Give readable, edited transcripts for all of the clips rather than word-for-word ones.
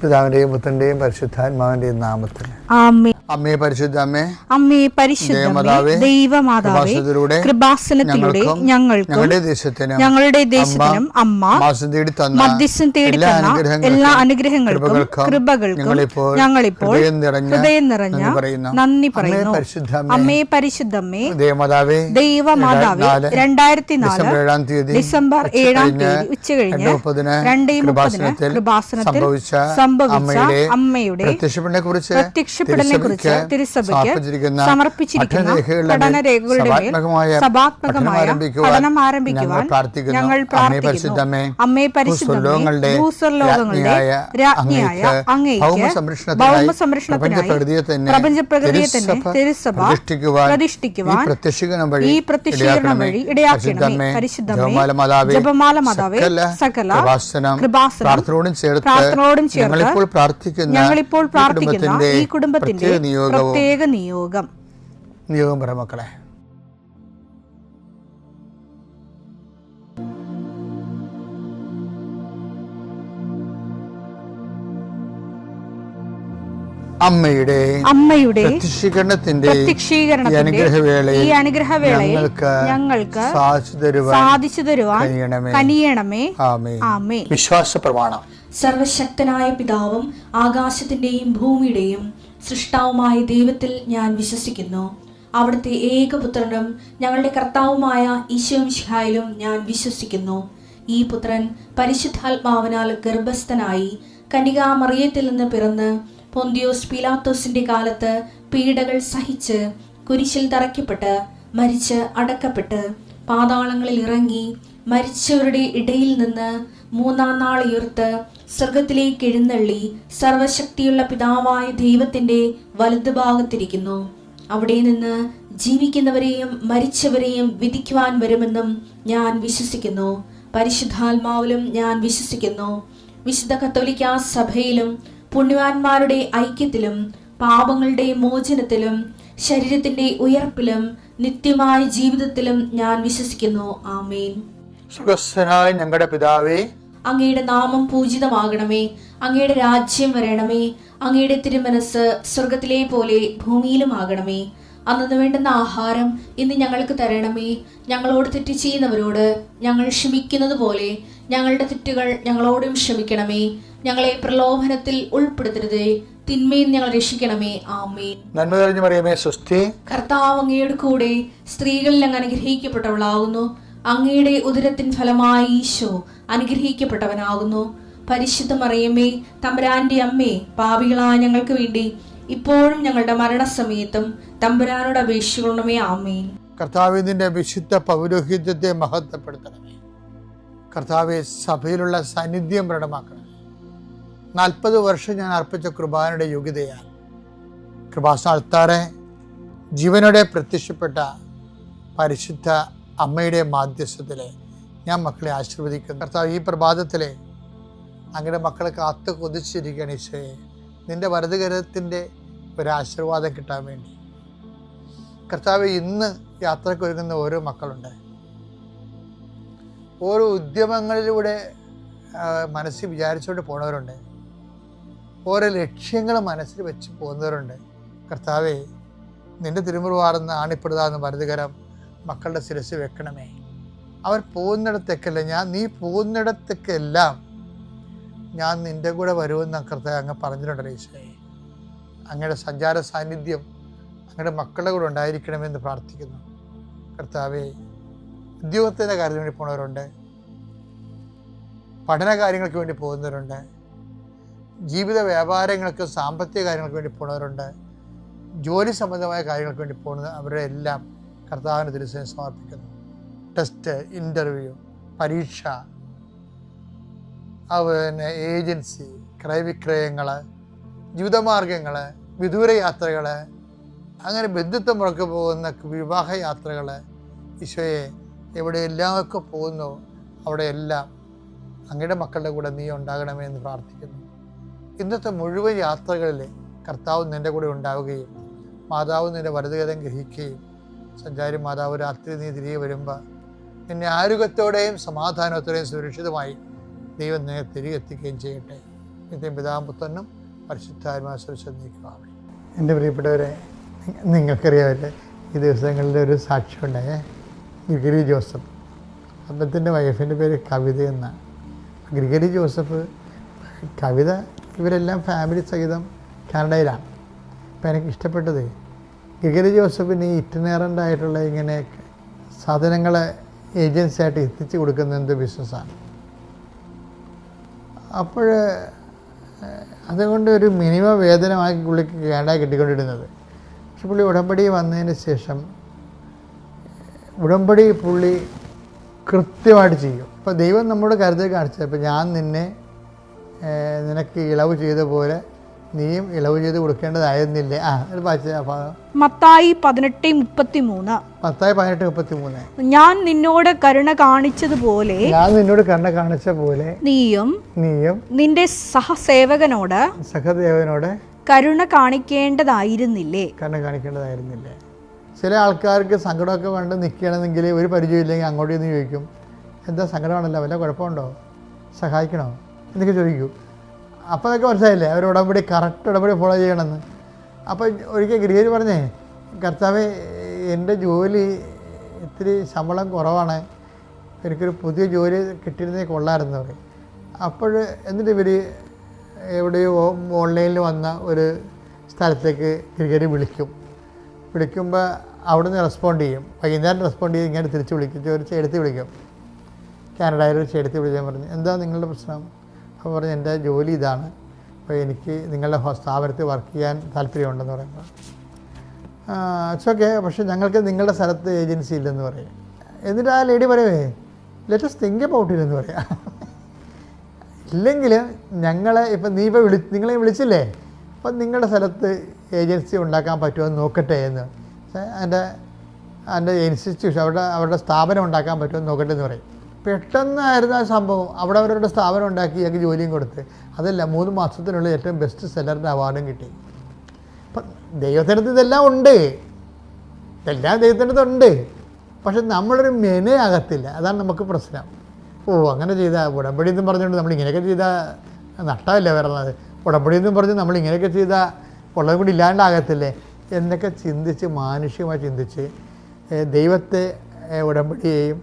പിതാവിന്റെയും പുത്രന്റെയും പരിശുദ്ധാത്മാവിന്റെയും നാമത്തിൽ ആമേൻ. അമ്മേ പരിശുദ്ധ അമ്മേ, അമ്മേ പരിശുദ്ധമേ, ദൈവമാതാവേ, കൃപാസനത്തിലൂടെ ഞങ്ങളുടെ ദേശത്തിനും അമ്മ മധ്യസ്ഥം തേടി തന്ന എല്ലാ അനുഗ്രഹങ്ങൾക്കും കൃപകൾക്കും ഞങ്ങളിപ്പോൾ ഹൃദയം നിറഞ്ഞ നന്ദി പറയുന്നു. അമ്മേ പരിശുദ്ധമേ, ദൈവമാതാവേ, 2004 ഡിസംബർ 7 ഉച്ചകഴിഞ്ഞ് 2:30 കൃപാസനത്തിൽ സംഭവിച്ച അമ്മയുടെ പ്രത്യക്ഷപ്പെടലിനെ കുറിച്ച് തിരുസഭയ്ക്ക് സമർപ്പിച്ചിരിക്കുന്ന പഠനരേഖകളുടെ മേൽ സഭാത്മകമായ പഠനം ആരംഭിക്കുവാൻ ഞങ്ങൾ പ്രാർത്ഥിക്കുന്നു. അമ്മേ പരിശുദ്ധമേ, ഭൂസ്വർലോകങ്ങളുടെ രാജ്ഞിയായ അങ്ങേയ്ക്ക് ഭൗമസംരക്ഷണത്തിനായി പ്രപഞ്ചപ്രകൃതിയെ തന്നെ തിരുസഭ പ്രതിഷ്ഠിക്കുവാൻ ഈ പ്രത്യക്ഷീകരണം വഴി ഇടയാക്കണമേ. പരിശുദ്ധമേ, ജപമാല മാതാവേ, സകല കൃപാസനം പ്രാർത്ഥനയോടും ചേർത്ത് ഞങ്ങളിപ്പോൾ പ്രാർത്ഥിക്കുന്ന ഈ കുടുംബത്തിന്റെ പ്രത്യേക നിയോഗം പറ മക്കളെ. അമ്മയുടെ പ്രത്യക്ഷീകരണത്തിന്റെ ഈ അനുഗ്രഹവേളയിൽ ഞങ്ങൾക്ക് സാധിച്ചു തരുവാൻ കനിയണമേ. ആമേൻ. വിശ്വാസ പ്രമാണം. സർവശക്തനായ പിതാവും ആകാശത്തിന്റെയും ഭൂമിയുടെയും സൃഷ്ടാവുമായ ദൈവത്തിൽ ഞാൻ വിശ്വസിക്കുന്നു. അവിടുത്തെ ഏകപുത്രനും ഞങ്ങളുടെ കർത്താവുമായ ഈശോമിശിഹായിലും ഞാൻ വിശ്വസിക്കുന്നു. ഈ പുത്രൻ പരിശുദ്ധാത്മാവിനാൽ ഗർഭസ്ഥനായി കന്യകാമറിയത്തിൽ നിന്ന് പിറന്ന് പൊന്തിയോസ് പീലാത്തോസിന്റെ കാലത്ത് പീഡകൾ സഹിച്ച് കുരിശിൽ തറയ്ക്കപ്പെട്ട് മരിച്ച് അടക്കപ്പെട്ട് പാതാളങ്ങളിൽ ഇറങ്ങി മരിച്ചവരുടെ ഇടയിൽ നിന്ന് 3-ാം നാൾ ഉയർത്ത് സ്വർഗത്തിലേക്ക് എഴുന്നള്ളി സർവശക്തിയുള്ള പിതാവായ ദൈവത്തിന്റെ വലതുഭാഗത്തിരിക്കുന്നു. അവിടെ നിന്ന് ജീവിക്കുന്നവരെയും മരിച്ചവരെയും വിധിക്കുവാൻ വരുമെന്നും ഞാൻ വിശ്വസിക്കുന്നു. പരിശുദ്ധാത്മാവിലും ഞാൻ വിശ്വസിക്കുന്നു. വിശുദ്ധ കത്തോലിക്കാ സഭയിലും പുണ്യവാന്മാരുടെ ഐക്യത്തിലും പാപങ്ങളുടെ മോചനത്തിലും ശരീരത്തിന്റെ ഉയർപ്പിലും നിത്യമായ ജീവിതത്തിലും ഞാൻ വിശ്വസിക്കുന്നു. ആമേൻ. സുഖസ്ഥനായ ഞങ്ങളുടെ പിതാവേ, അങ്ങയുടെ നാമം പൂജിതമാകണമേ. അങ്ങയുടെ രാജ്യം വരണമേ. അങ്ങയുടെ തിരുമനസ് സ്വർഗത്തിലെ പോലെ ഭൂമിയിലും ആകണമേ. അന്നു വേണ്ടുന്ന ആഹാരം ഇന്ന് ഞങ്ങൾക്ക് തരണമേ. ഞങ്ങളോട് തെറ്റ് ചെയ്യുന്നവരോട് ഞങ്ങൾ ക്ഷമിക്കുന്നത് പോലെ ഞങ്ങളുടെ തെറ്റുകൾ ഞങ്ങളോടും ക്ഷമിക്കണമേ. ഞങ്ങളെ പ്രലോഭനത്തിൽ ഉൾപ്പെടുത്തരുതേ, തിന്മയിൽ ഞങ്ങൾ രക്ഷിക്കണമേ. ആമേൻ. നന്മ നിറഞ്ഞ മറിയമേ, സ്വസ്തി. കർത്താവ് അങ്ങയുടെ കൂടെ സ്ത്രീകളിൽ അങ്ങ് അനുഗ്രഹിക്കപ്പെട്ടവളാകുന്നു. അങ്ങയുടെ ഉദരത്തിൻ ഫലമായി ഈശോ അനുഗ്രഹിക്കപ്പെട്ടവനാകുന്നു. പരിശുദ്ധ മറിയമേ, തമ്പുരാന്റെ അമ്മേ, പാപികളായ ഞങ്ങൾക്ക് വേണ്ടി ഇപ്പോഴും ഞങ്ങളുടെ മരണസമയത്തും തമ്പുരാനോട് അപേക്ഷിക്കണമേ. ആമേൻ. കർത്താവിന്റെ വിശുദ്ധ പൗരോഹിത്യത്തെ മഹത്വപ്പെടുത്തണമേ. കർത്താവെ, സഭയിലുള്ള സാന്നിധ്യം പ്രകടമാക്കണമേ. 40 വർഷം ഞാൻ അർപ്പിച്ച കൃപാനയുടെ യോഗ്യതയാണ് കൃപാസ്ഥാനത്താറെ ജീവനോടെ പ്രത്യക്ഷപ്പെട്ട പരിശുദ്ധ അമ്മയുടെ മാധ്യസ്ഥത്തിലെ ഞാൻ മക്കളെ ആശീർവദിക്കുന്നു. കർത്താവ്, ഈ പ്രഭാതത്തിലെ അങ്ങയുടെ മക്കളെ കാത്തു കൊതിച്ചിരിക്കുകയാണ് ഈശോയെ. നിന്റെ വലതുകരത്തിൻ്റെ ഒരാശീർവാദം കിട്ടാൻ വേണ്ടി. കർത്താവ്, ഇന്ന് യാത്രയ്ക്ക് ഒരുങ്ങുന്ന ഓരോ മക്കളുണ്ട്. ഓരോ ഉദ്യമങ്ങളിലൂടെ മനസ്സിൽ വിചാരിച്ചുകൊണ്ട് പോകുന്നവരുണ്ട്. ഓരോ ലക്ഷ്യങ്ങൾ മനസ്സിൽ വെച്ച് പോകുന്നവരുണ്ട്. കർത്താവെ, നിന്റെ തിരുമുറുവാർന്ന് ആണിപ്പെടുതാന്ന് വലതുകരം മക്കളുടെ ശിരസ് വെക്കണമേ. അവർ പോകുന്നിടത്തേക്കല്ല, നീ പോകുന്നിടത്തേക്കെല്ലാം ഞാൻ നിൻ്റെ കൂടെ വരുമെന്ന് കർത്താവ് അങ്ങ് പറഞ്ഞിട്ടുണ്ടല്ലോ ഈശോയെ. അങ്ങയുടെ സഞ്ചാര സാന്നിധ്യം അങ്ങയുടെ മക്കളുടെ കൂടെ ഉണ്ടായിരിക്കണമെന്ന് പ്രാർത്ഥിക്കുന്നു. കർത്താവെ, ഉദ്യോഗത്തിൻ്റെ കാര്യത്തിന് വേണ്ടി പോകുന്നവരുണ്ട്, പഠന കാര്യങ്ങൾക്ക് വേണ്ടി പോകുന്നവരുണ്ട്, ജീവിത വ്യാപാരങ്ങൾക്ക് സാമ്പത്തിക കാര്യങ്ങൾക്ക് വേണ്ടി പോകുന്നവരുണ്ട്, ജോലി സംബന്ധമായ കാര്യങ്ങൾക്ക് വേണ്ടി പോകുന്നത് അവരുടെ എല്ലാം കർത്താവിന് തിരുസേന സമർപ്പിക്കുന്നു. ടെസ്റ്റ്, ഇൻ്റർവ്യൂ, പരീക്ഷ, അതുപോലെ ഏജൻസി, ക്രയവിക്രയങ്ങൾ, ജീവിതമാർഗങ്ങൾ, വിദൂര യാത്രകൾ, അങ്ങനെ ബന്ധുത്വം മുറക്ക് പോകുന്ന വിവാഹ യാത്രകൾ, ഈശോയെ എവിടെയെല്ലാമൊക്കെ പോകുന്നു അവിടെയെല്ലാം അങ്ങയുടെ മക്കളുടെ കൂടെ നീ ഉണ്ടാകണമേ എന്ന് പ്രാർത്ഥിക്കുന്നു. ഇന്നത്തെ മുഴുവൻ യാത്രകളിൽ കർത്താവ് നിൻ്റെ കൂടെ ഉണ്ടാവുകയും മാതാവ് നിൻ്റെ വലതുകരം ഗ്രഹിക്കുകയും സഞ്ചാരി മാതാവ് രാത്രി നീ തിരികെ വരുമ്പോൾ നിന്നെ ആരോഗ്യത്തോടെയും സമാധാനത്തോടെയും സുരക്ഷിതമായി ദൈവം നിന്നെ തിരികെ എത്തിക്കുകയും ചെയ്യട്ടെ. നിത്യം പിതാവും പുത്രനും പരിശുദ്ധാത്മാവിനെ. എൻ്റെ പ്രിയപ്പെട്ടവരെ, നിങ്ങൾക്കറിയാമല്ലേ ഈ ദിവസങ്ങളിൽ ഒരു സാക്ഷ്യം ഉണ്ടായേ. ഗ്രിഗറി ജോസഫ്, അദ്ദേഹത്തിൻ്റെ വൈഫിൻ്റെ പേര് കവിത എന്നാണ്. ഗ്രിഗറി ജോസഫ്, കവിത, ഇവരെല്ലാം ഫാമിലി സഹിതം കാനഡയിലാണ്. അപ്പം എനിക്ക് ഇഷ്ടപ്പെട്ടത് ഗ്രിഗറി ജോസഫിന് ഈ ഇറ്റനേറൻ്റായിട്ടുള്ള ഇങ്ങനെ സാധനങ്ങളെ ഏജൻസിയായിട്ട് എത്തിച്ച് കൊടുക്കുന്ന എന്ത് ബിസിനസ്സാണ്. അപ്പോൾ അതുകൊണ്ട് ഒരു മിനിമം വേതനമാക്കി പുള്ളിക്ക് കാനഡ കിട്ടിക്കൊണ്ടിരുന്നത്. പക്ഷെ പുള്ളി ഉടമ്പടി വന്നതിന് ശേഷം ഉടമ്പടി പുള്ളി കൃത്യമായിട്ട് ചെയ്യും. അപ്പോൾ ദൈവം നമ്മുടെ കരുതൽ കാണിച്ചത്, ഇപ്പോൾ ഞാൻ നിനക്ക് ഇളവ് ചെയ്ത പോലെ നീയും ഇളവ് ചെയ്ത് കൊടുക്കേണ്ടതായിരുന്നില്ലേ. മത്തായി 18:33 ഞാൻ നിന്നോട് കരുണ കാണിച്ച പോലെ നീയും നിന്റെ സഹസേവകനോട് കരുണ കാണിക്കേണ്ടതായിരുന്നില്ലേ. ചില ആൾക്കാർക്ക് സങ്കടമൊക്കെ വേണ്ട നിൽക്കണമെങ്കിൽ ഒരു പരിചയമില്ലെങ്കിൽ അങ്ങോട്ട് നിന്ന് ചോദിക്കും, എന്താ സങ്കടമാണല്ലോ, വല്ല കുഴപ്പമുണ്ടോ, സഹായിക്കണോ എന്നൊക്കെ ചോദിക്കും. അപ്പോൾ അതൊക്കെ മനസ്സിലായില്ലേ അവർ ഉടമ്പടി കറക്റ്റ് ഉടമ്പടി ഫോളോ ചെയ്യണമെന്ന്. അപ്പോൾ ഒരിക്കൽ ഗ്രിഗറി പറഞ്ഞേ, കർത്താവേ എൻ്റെ ജോലി ഇത്തിരി ശമ്പളം കുറവാണ്, എനിക്കൊരു പുതിയ ജോലി കിട്ടിയിരുന്നേ കൊള്ളാമായിരുന്നു പറയും. അപ്പോൾ എന്നിട്ട് ഇവർ എവിടെയോ ഓൺലൈനിൽ വന്ന ഒരു സ്ഥലത്തേക്ക് ഗ്രിഗറി വിളിക്കുമ്പോൾ അവിടുന്ന് റെസ്പോണ്ട് ചെയ്യും. വൈകുന്നേരം റെസ്പോണ്ട് ചെയ്ത് ഇങ്ങനെ തിരിച്ച് വിളിക്കും. ഒരു ചേട്ടത്തി വിളിക്കും, കാനഡയിൽ ഒരു ചേട്ടത്തി വിളിക്കാൻ പറഞ്ഞു, എന്താ നിങ്ങളുടെ പ്രശ്നം? അപ്പോൾ പറഞ്ഞു, എൻ്റെ ജോലി ഇതാണ്, അപ്പോൾ എനിക്ക് നിങ്ങളുടെ സ്ഥാപനത്തിൽ വർക്ക് ചെയ്യാൻ താല്പര്യമുണ്ടെന്ന് പറയുമ്പോൾ, ഇറ്റ്സ് ഓക്കെ, പക്ഷേ ഞങ്ങൾക്ക് നിങ്ങളുടെ സ്ഥലത്ത് ഏജൻസി ഇല്ലെന്ന് പറയും. എന്നിട്ട് ആ ലേഡി പറയുമേ, let us think about it എന്ന് പറയാം. ഇല്ലെങ്കിൽ ഞങ്ങളെ ഇപ്പം നീ ഇപ്പോൾ നിങ്ങളെ വിളിച്ചില്ലേ, അപ്പം നിങ്ങളുടെ സ്ഥലത്ത് ഏജൻസി ഉണ്ടാക്കാൻ പറ്റുമോ എന്ന് നോക്കട്ടെ എന്ന്. എൻ്റെ ഇൻസ്റ്റിറ്റ്യൂഷൻ അവരുടെ സ്ഥാപനം ഉണ്ടാക്കാൻ പറ്റുമോ എന്ന് നോക്കട്ടെ എന്ന് പറയും. പെട്ടെന്നായിരുന്നു ആ സംഭവം. അവിടെ അവരുടെ സ്ഥാപനം ഉണ്ടാക്കി ഞങ്ങൾക്ക് ജോലിയും കൊടുത്ത്, അതല്ല 3 മാസത്തിനുള്ളിൽ ഏറ്റവും ബെസ്റ്റ് സെല്ലറിൻ്റെ അവാർഡും കിട്ടി. അപ്പം ദൈവത്തിനടുത്ത് ഇതെല്ലാം ഉണ്ട്, ഇതെല്ലാം ദൈവത്തിനടുത്തുണ്ട്. പക്ഷെ നമ്മളൊരു മെനയാകത്തില്ല, അതാണ് നമുക്ക് പ്രശ്നം. അങ്ങനെ ചെയ്താൽ ഉടമ്പടി എന്നും പറഞ്ഞുകൊണ്ട് നമ്മളിങ്ങനെയൊക്കെ ചെയ്താൽ നഷ്ടമല്ലേ വരുന്നത്, ഉടമ്പടി എന്നും പറഞ്ഞ് നമ്മളിങ്ങനെയൊക്കെ ചെയ്താൽ ഉള്ളതും കൂടി ഇല്ലാണ്ടാകത്തില്ലേ എന്നൊക്കെ ചിന്തിച്ച്, മാനുഷികമായി ചിന്തിച്ച് ദൈവത്തെ ഉടമ്പടിയെയും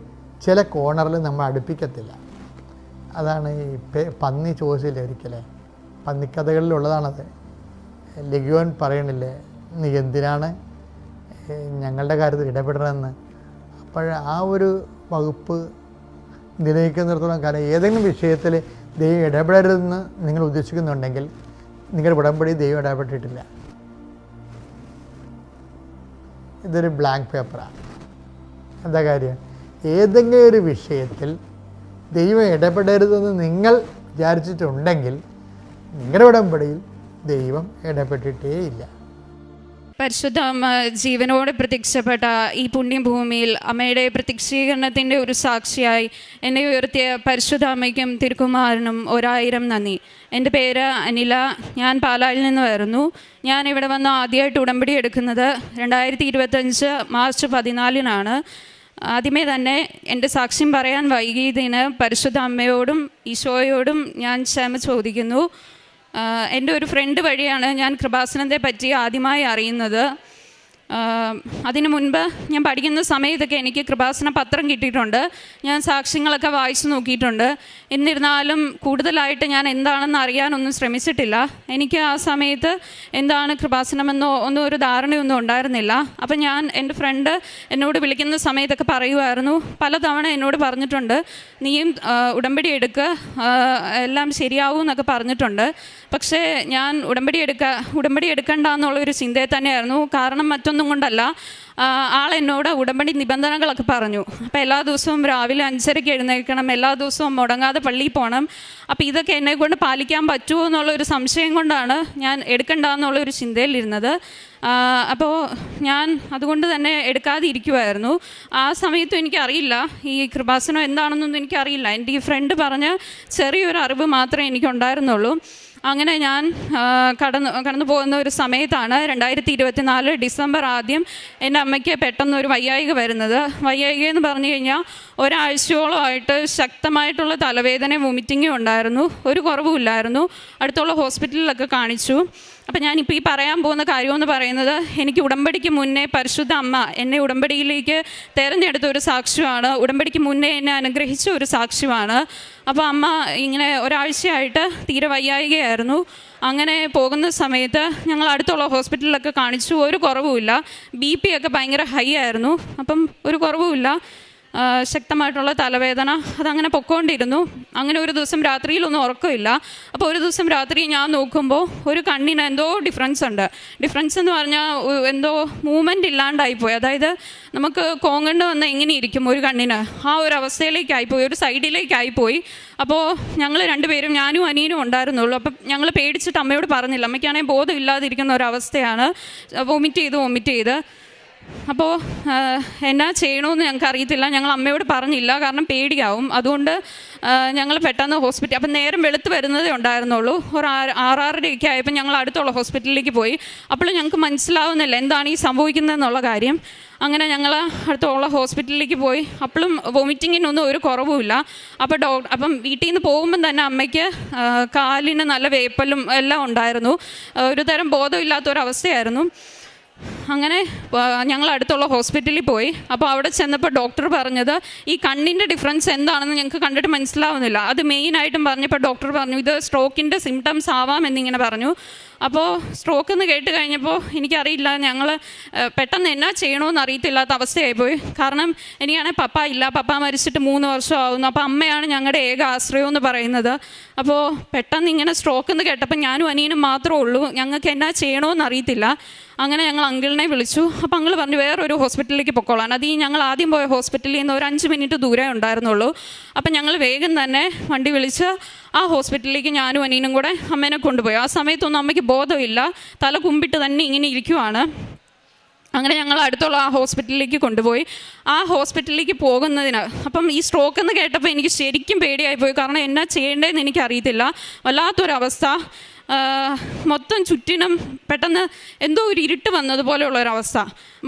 ചില കോണറിൽ നമ്മൾ അടുപ്പിക്കത്തില്ല. അതാണ് ഈ പന്നി ചോദിച്ചില്ലേ ഒരിക്കലേ, പന്നിക്കഥകളിലുള്ളതാണത്. ലഗ്യോൻ പറയണില്ലേ, നീ എന്തിനാണ് ഞങ്ങളുടെ കാര്യത്തിൽ ഇടപെടണമെന്ന്. അപ്പോൾ ആ ഒരു വകുപ്പ് നിലനിൽക്കുന്നിടത്തോളം കാലം ഏതെങ്കിലും വിഷയത്തിൽ ദൈവം ഇടപെടരുതെന്ന് നിങ്ങൾ ഉദ്ദേശിക്കുന്നുണ്ടെങ്കിൽ നിങ്ങളുടെ ഉടമ്പടി ദൈവം ഇടപെട്ടിട്ടില്ല. ഇതൊരു ബ്ലാങ്ക് പേപ്പറാണ്. എന്താ കാര്യം? ഏതെങ്കിലും ഒരു വിഷയത്തിൽ ദൈവം ഇടപെടരുതെന്ന് നിങ്ങൾ വിചാരിച്ചിട്ടുണ്ടെങ്കിൽ നിങ്ങളുടെ ഉടമ്പടിയിൽ ദൈവം ഇടപെട്ടിട്ടേയില്ല. പരിശുദ്ധ അമ്മ ജീവനോടെ പ്രത്യക്ഷപ്പെട്ട ഈ പുണ്യഭൂമിയിൽ അമ്മയുടെ പ്രത്യക്ഷീകരണത്തിൻ്റെ ഒരു സാക്ഷിയായി എന്നെ ഉയർത്തിയ പരിശുദ്ധ അമ്മയ്ക്കും തിരുക്കുമാരനും 1000 നന്ദി. എൻ്റെ പേര് അനില, ഞാൻ പാലായിൽ നിന്ന് വരുന്നു. ഞാൻ ഇവിടെ വന്ന് ആദ്യമായിട്ട് ഉടമ്പടി എടുക്കുന്നത് 2025 മാർച്ച് 14 ആദ്യമേ തന്നെ എൻ്റെ സാക്ഷ്യം പറയാൻ വൈകിയതിന് പരിശുദ്ധ അമ്മയോടും ഈശോയോടും ഞാൻ ക്ഷമ ചോദിക്കുന്നു. എൻ്റെ ഒരു ഫ്രണ്ട് വഴിയാണ് ഞാൻ കൃപാസനത്തെ പറ്റി ആദ്യമായി അറിയുന്നത്. അതിനു മുൻപ് ഞാൻ പഠിക്കുന്ന സമയത്തൊക്കെ എനിക്ക് കൃപാസന പത്രം കിട്ടിയിട്ടുണ്ട്, ഞാൻ സാക്ഷ്യങ്ങളൊക്കെ വായിച്ചു നോക്കിയിട്ടുണ്ട്. എന്നിരുന്നാലും കൂടുതലായിട്ട് ഞാൻ എന്താണെന്ന് അറിയാനൊന്നും ശ്രമിച്ചിട്ടില്ല. എനിക്ക് ആ സമയത്ത് എന്താണ് കൃപാസനമെന്നോ ഒന്നും ഒരു ധാരണയൊന്നും ഉണ്ടായിരുന്നില്ല. അപ്പം ഞാൻ എൻ്റെ ഫ്രണ്ട് എന്നോട് വിളിക്കുന്ന സമയത്തൊക്കെ പറയുമായിരുന്നു, പലതവണ എന്നോട് പറഞ്ഞിട്ടുണ്ട്, നീയും ഉടമ്പടി എടുക്കുക, എല്ലാം ശരിയാവും എന്നൊക്കെ പറഞ്ഞിട്ടുണ്ട്. പക്ഷേ ഞാൻ ഉടമ്പടി എടുക്കണ്ട എന്നുള്ളൊരു ചിന്തയിൽ തന്നെയായിരുന്നു. കാരണം മറ്റൊന്നും കൊണ്ടല്ല, ആളെന്നോട് ഉടമ്പടി നിബന്ധനകളൊക്കെ പറഞ്ഞു. അപ്പോൾ എല്ലാ ദിവസവും രാവിലെ 5:30 എഴുന്നേൽക്കണം, എല്ലാ ദിവസവും മുടങ്ങാതെ പള്ളിയിൽ പോകണം. അപ്പോൾ ഇതൊക്കെ എന്നെക്കൊണ്ട് പാലിക്കാൻ പറ്റുമോ എന്നുള്ളൊരു സംശയം കൊണ്ടാണ് ഞാൻ എടുക്കണ്ട എന്നുള്ളൊരു ചിന്തയിലിരുന്നത്. അപ്പോൾ ഞാൻ അതുകൊണ്ട് തന്നെ എടുക്കാതെ ഇരിക്കുമായിരുന്നു. ആ സമയത്തും എനിക്കറിയില്ല ഈ കൃപാസനം എന്താണെന്നൊന്നും എനിക്കറിയില്ല. എൻ്റെ ഈ ഫ്രണ്ട് പറഞ്ഞ ചെറിയൊരു അറിവ് മാത്രമേ എനിക്കുണ്ടായിരുന്നുള്ളൂ. അങ്ങനെ ഞാൻ കടന്നു പോകുന്ന ഒരു സമയത്താണ് 2024 ഡിസംബർ ആദ്യം എൻ്റെ അമ്മയ്ക്ക് പെട്ടെന്നൊരു വയ്യായിക വരുന്നത്. വയ്യായിക എന്ന് പറഞ്ഞു കഴിഞ്ഞാൽ ഒരാഴ്ചയോളമായിട്ട് ശക്തമായിട്ടുള്ള തലവേദനയും വൊമിറ്റിങ്ങും ഉണ്ടായിരുന്നു. ഒരു കുറവുമില്ലായിരുന്നു. അടുത്തുള്ള ഹോസ്പിറ്റലിലൊക്കെ കാണിച്ചു. അപ്പം ഞാനിപ്പോൾ ഈ പറയാൻ പോകുന്ന കാര്യമെന്ന് പറയുന്നത്, എനിക്ക് ഉടമ്പടിക്ക് മുന്നേ പരിശുദ്ധ അമ്മ എന്നെ ഉടമ്പടിയിലേക്ക് തിരഞ്ഞെടുത്ത ഒരു സാക്ഷ്യമാണ്. ഉടമ്പടിക്ക് മുന്നേ എന്നെ അനുഗ്രഹിച്ച ഒരു സാക്ഷ്യമാണ്. അപ്പോൾ അമ്മ ഇങ്ങനെ ഒരാഴ്ചയായിട്ട് തീരെ വയ്യായികയായിരുന്നു. അങ്ങനെ പോകുന്ന സമയത്ത് ഞങ്ങൾ അടുത്തുള്ള ഹോസ്പിറ്റലിലൊക്കെ കാണിച്ചു. ഒരു കുറവുമില്ല. BP ഒക്കെ ഭയങ്കര ഹൈ ആയിരുന്നു. അപ്പം ഒരു കുറവുമില്ല. ശക്തമായിട്ടുള്ള തലവേദന അതങ്ങനെ പൊക്കോണ്ടിരുന്നു. അങ്ങനെ ഒരു ദിവസം രാത്രിയിലൊന്നും ഉറക്കമില്ല. അപ്പോൾ ഒരു ദിവസം രാത്രി ഞാൻ നോക്കുമ്പോൾ ഒരു കണ്ണിന് എന്തോ ഡിഫറൻസ് ഉണ്ട്. ഡിഫറൻസ് എന്ന് പറഞ്ഞാൽ എന്തോ മൂവ്മെൻറ്റ് ഇല്ലാണ്ടായിപ്പോയി. അതായത് നമുക്ക് കോങ്കണ്ട് വന്ന് എങ്ങനെ ഇരിക്കും ഒരു കണ്ണിന്, ആ ഒരു അവസ്ഥയിലേക്കായിപ്പോയി, ഒരു സൈഡിലേക്കായിപ്പോയി. അപ്പോൾ ഞങ്ങൾ രണ്ടുപേരും, ഞാനും അനിയനും ഉണ്ടായിരുന്നുള്ളൂ. അപ്പം ഞങ്ങൾ പേടിച്ചിട്ട് അമ്മയോട് പറഞ്ഞില്ല. അമ്മയ്ക്കാണെങ്കിൽ ബോധമില്ലാതിരിക്കുന്ന ഒരവസ്ഥയാണ്. വൊമിറ്റ് ചെയ്ത് അപ്പോൾ എന്നാ ചെയ്യണമെന്ന് ഞങ്ങൾക്ക് അറിയത്തില്ല. ഞങ്ങൾ അമ്മയോട് പറഞ്ഞില്ല, കാരണം പേടിയാവും. അതുകൊണ്ട് ഞങ്ങൾ പെട്ടെന്ന് ഹോസ്പിറ്റൽ, അപ്പം നേരം വെളുത്ത് വരുന്നതേ ഉണ്ടായിരുന്നുള്ളൂ. ഒരു 6:30 ആയപ്പോൾ ഞങ്ങൾ അടുത്തുള്ള ഹോസ്പിറ്റലിലേക്ക് പോയി. അപ്പോൾ ഞങ്ങൾക്ക് മനസ്സിലാവുന്നില്ല എന്താണ് ഈ സംഭവിക്കുന്നതെന്നുള്ള കാര്യം. അങ്ങനെ ഞങ്ങൾ അടുത്തുള്ള ഹോസ്പിറ്റലിലേക്ക് പോയി. അപ്പോഴും വൊമിറ്റിങ്ങിനൊന്നും ഒരു കുറവുമില്ല. അപ്പം വീട്ടിൽ നിന്ന് പോകുമ്പം തന്നെ അമ്മയ്ക്ക് കാലിന് നല്ല വേപ്പലും എല്ലാം ഉണ്ടായിരുന്നു. ഒരു തരം ബോധമില്ലാത്തൊരവസ്ഥയായിരുന്നു. അങ്ങനെ ഞങ്ങൾ അടുത്തുള്ള ഹോസ്പിറ്റലിൽ പോയി. അപ്പോൾ അവിടെ ചെന്നപ്പോൾ ഡോക്ടർ പറഞ്ഞത് ഈ കണ്ണിൻ്റെ ഡിഫറൻസ് എന്താണെന്ന് ഞങ്ങൾക്ക് കണ്ടിട്ട് മനസ്സിലാവുന്നില്ല. അത് മെയിനായിട്ടും പറഞ്ഞപ്പോൾ ഡോക്ടർ പറഞ്ഞു ഇത് സ്ട്രോക്കിൻ്റെ സിംറ്റംസ് ആവാം എന്നിങ്ങനെ പറഞ്ഞു. അപ്പോൾ സ്ട്രോക്ക് എന്ന് കേട്ട് കഴിഞ്ഞപ്പോൾ എനിക്കറിയില്ല, ഞങ്ങൾ പെട്ടെന്ന് എന്നാ ചെയ്യണമെന്ന് അറിയത്തില്ലാത്ത അവസ്ഥയായിപ്പോയി. കാരണം എനിക്കാണെങ്കിൽ പപ്പ ഇല്ല, പപ്പ മരിച്ചിട്ട് 3 വർഷമാകുന്നു. അപ്പോൾ അമ്മയാണ് ഞങ്ങളുടെ ഏക ആശ്രയം എന്ന് പറയുന്നത്. അപ്പോൾ പെട്ടെന്ന് ഇങ്ങനെ സ്ട്രോക്ക് എന്ന് കേട്ടപ്പോൾ ഞാനും അനിയനും മാത്രമേ ഉള്ളൂ. ഞങ്ങൾക്ക് എന്നാ ചെയ്യണമെന്ന് അറിയത്തില്ല. അങ്ങനെ ഞങ്ങൾ അങ്കിളിനെ വിളിച്ചു. അപ്പോൾ അങ്കിൾ പറഞ്ഞു വേറൊരു ഹോസ്പിറ്റലിലേക്ക് പൊക്കോളാൻ. അത് ഈ ഞങ്ങൾ ആദ്യം പോയ ഹോസ്പിറ്റലിൽ നിന്ന് ഒരു 5 മിനിറ്റ് ദൂരേ ഉണ്ടായിരുന്നുള്ളൂ. അപ്പം ഞങ്ങൾ വേഗം തന്നെ വണ്ടി വിളിച്ച് ആ ഹോസ്പിറ്റലിലേക്ക് ഞാനും അനിയനും കൂടെ അമ്മേനെ കൊണ്ടുപോയി. ആ സമയത്തൊന്നും അമ്മയ്ക്ക് ബോധമില്ല, തല കുമ്പിട്ട് തന്നെ ഇങ്ങനെ ഇരിക്കുവാണ്. അങ്ങനെ ഞങ്ങൾ അടുത്തുള്ള ആ ഹോസ്പിറ്റലിലേക്ക് കൊണ്ടുപോയി. ആ ഹോസ്പിറ്റലിലേക്ക് പോകുന്നതിന് അപ്പം ഈ സ്ട്രോക്ക് എന്ന് കേട്ടപ്പോൾ എനിക്ക് ശരിക്കും പേടിയായിപ്പോയി. കാരണം എന്നാ ചെയ്യേണ്ടതെന്ന് എനിക്കറിയത്തില്ല. വല്ലാത്തൊരവസ്ഥ. മൊത്തം ചുറ്റിനും പെട്ടെന്ന് എന്തോ ഒരു ഇരുട്ട് വന്നതുപോലെയുള്ളൊരവസ്ഥ.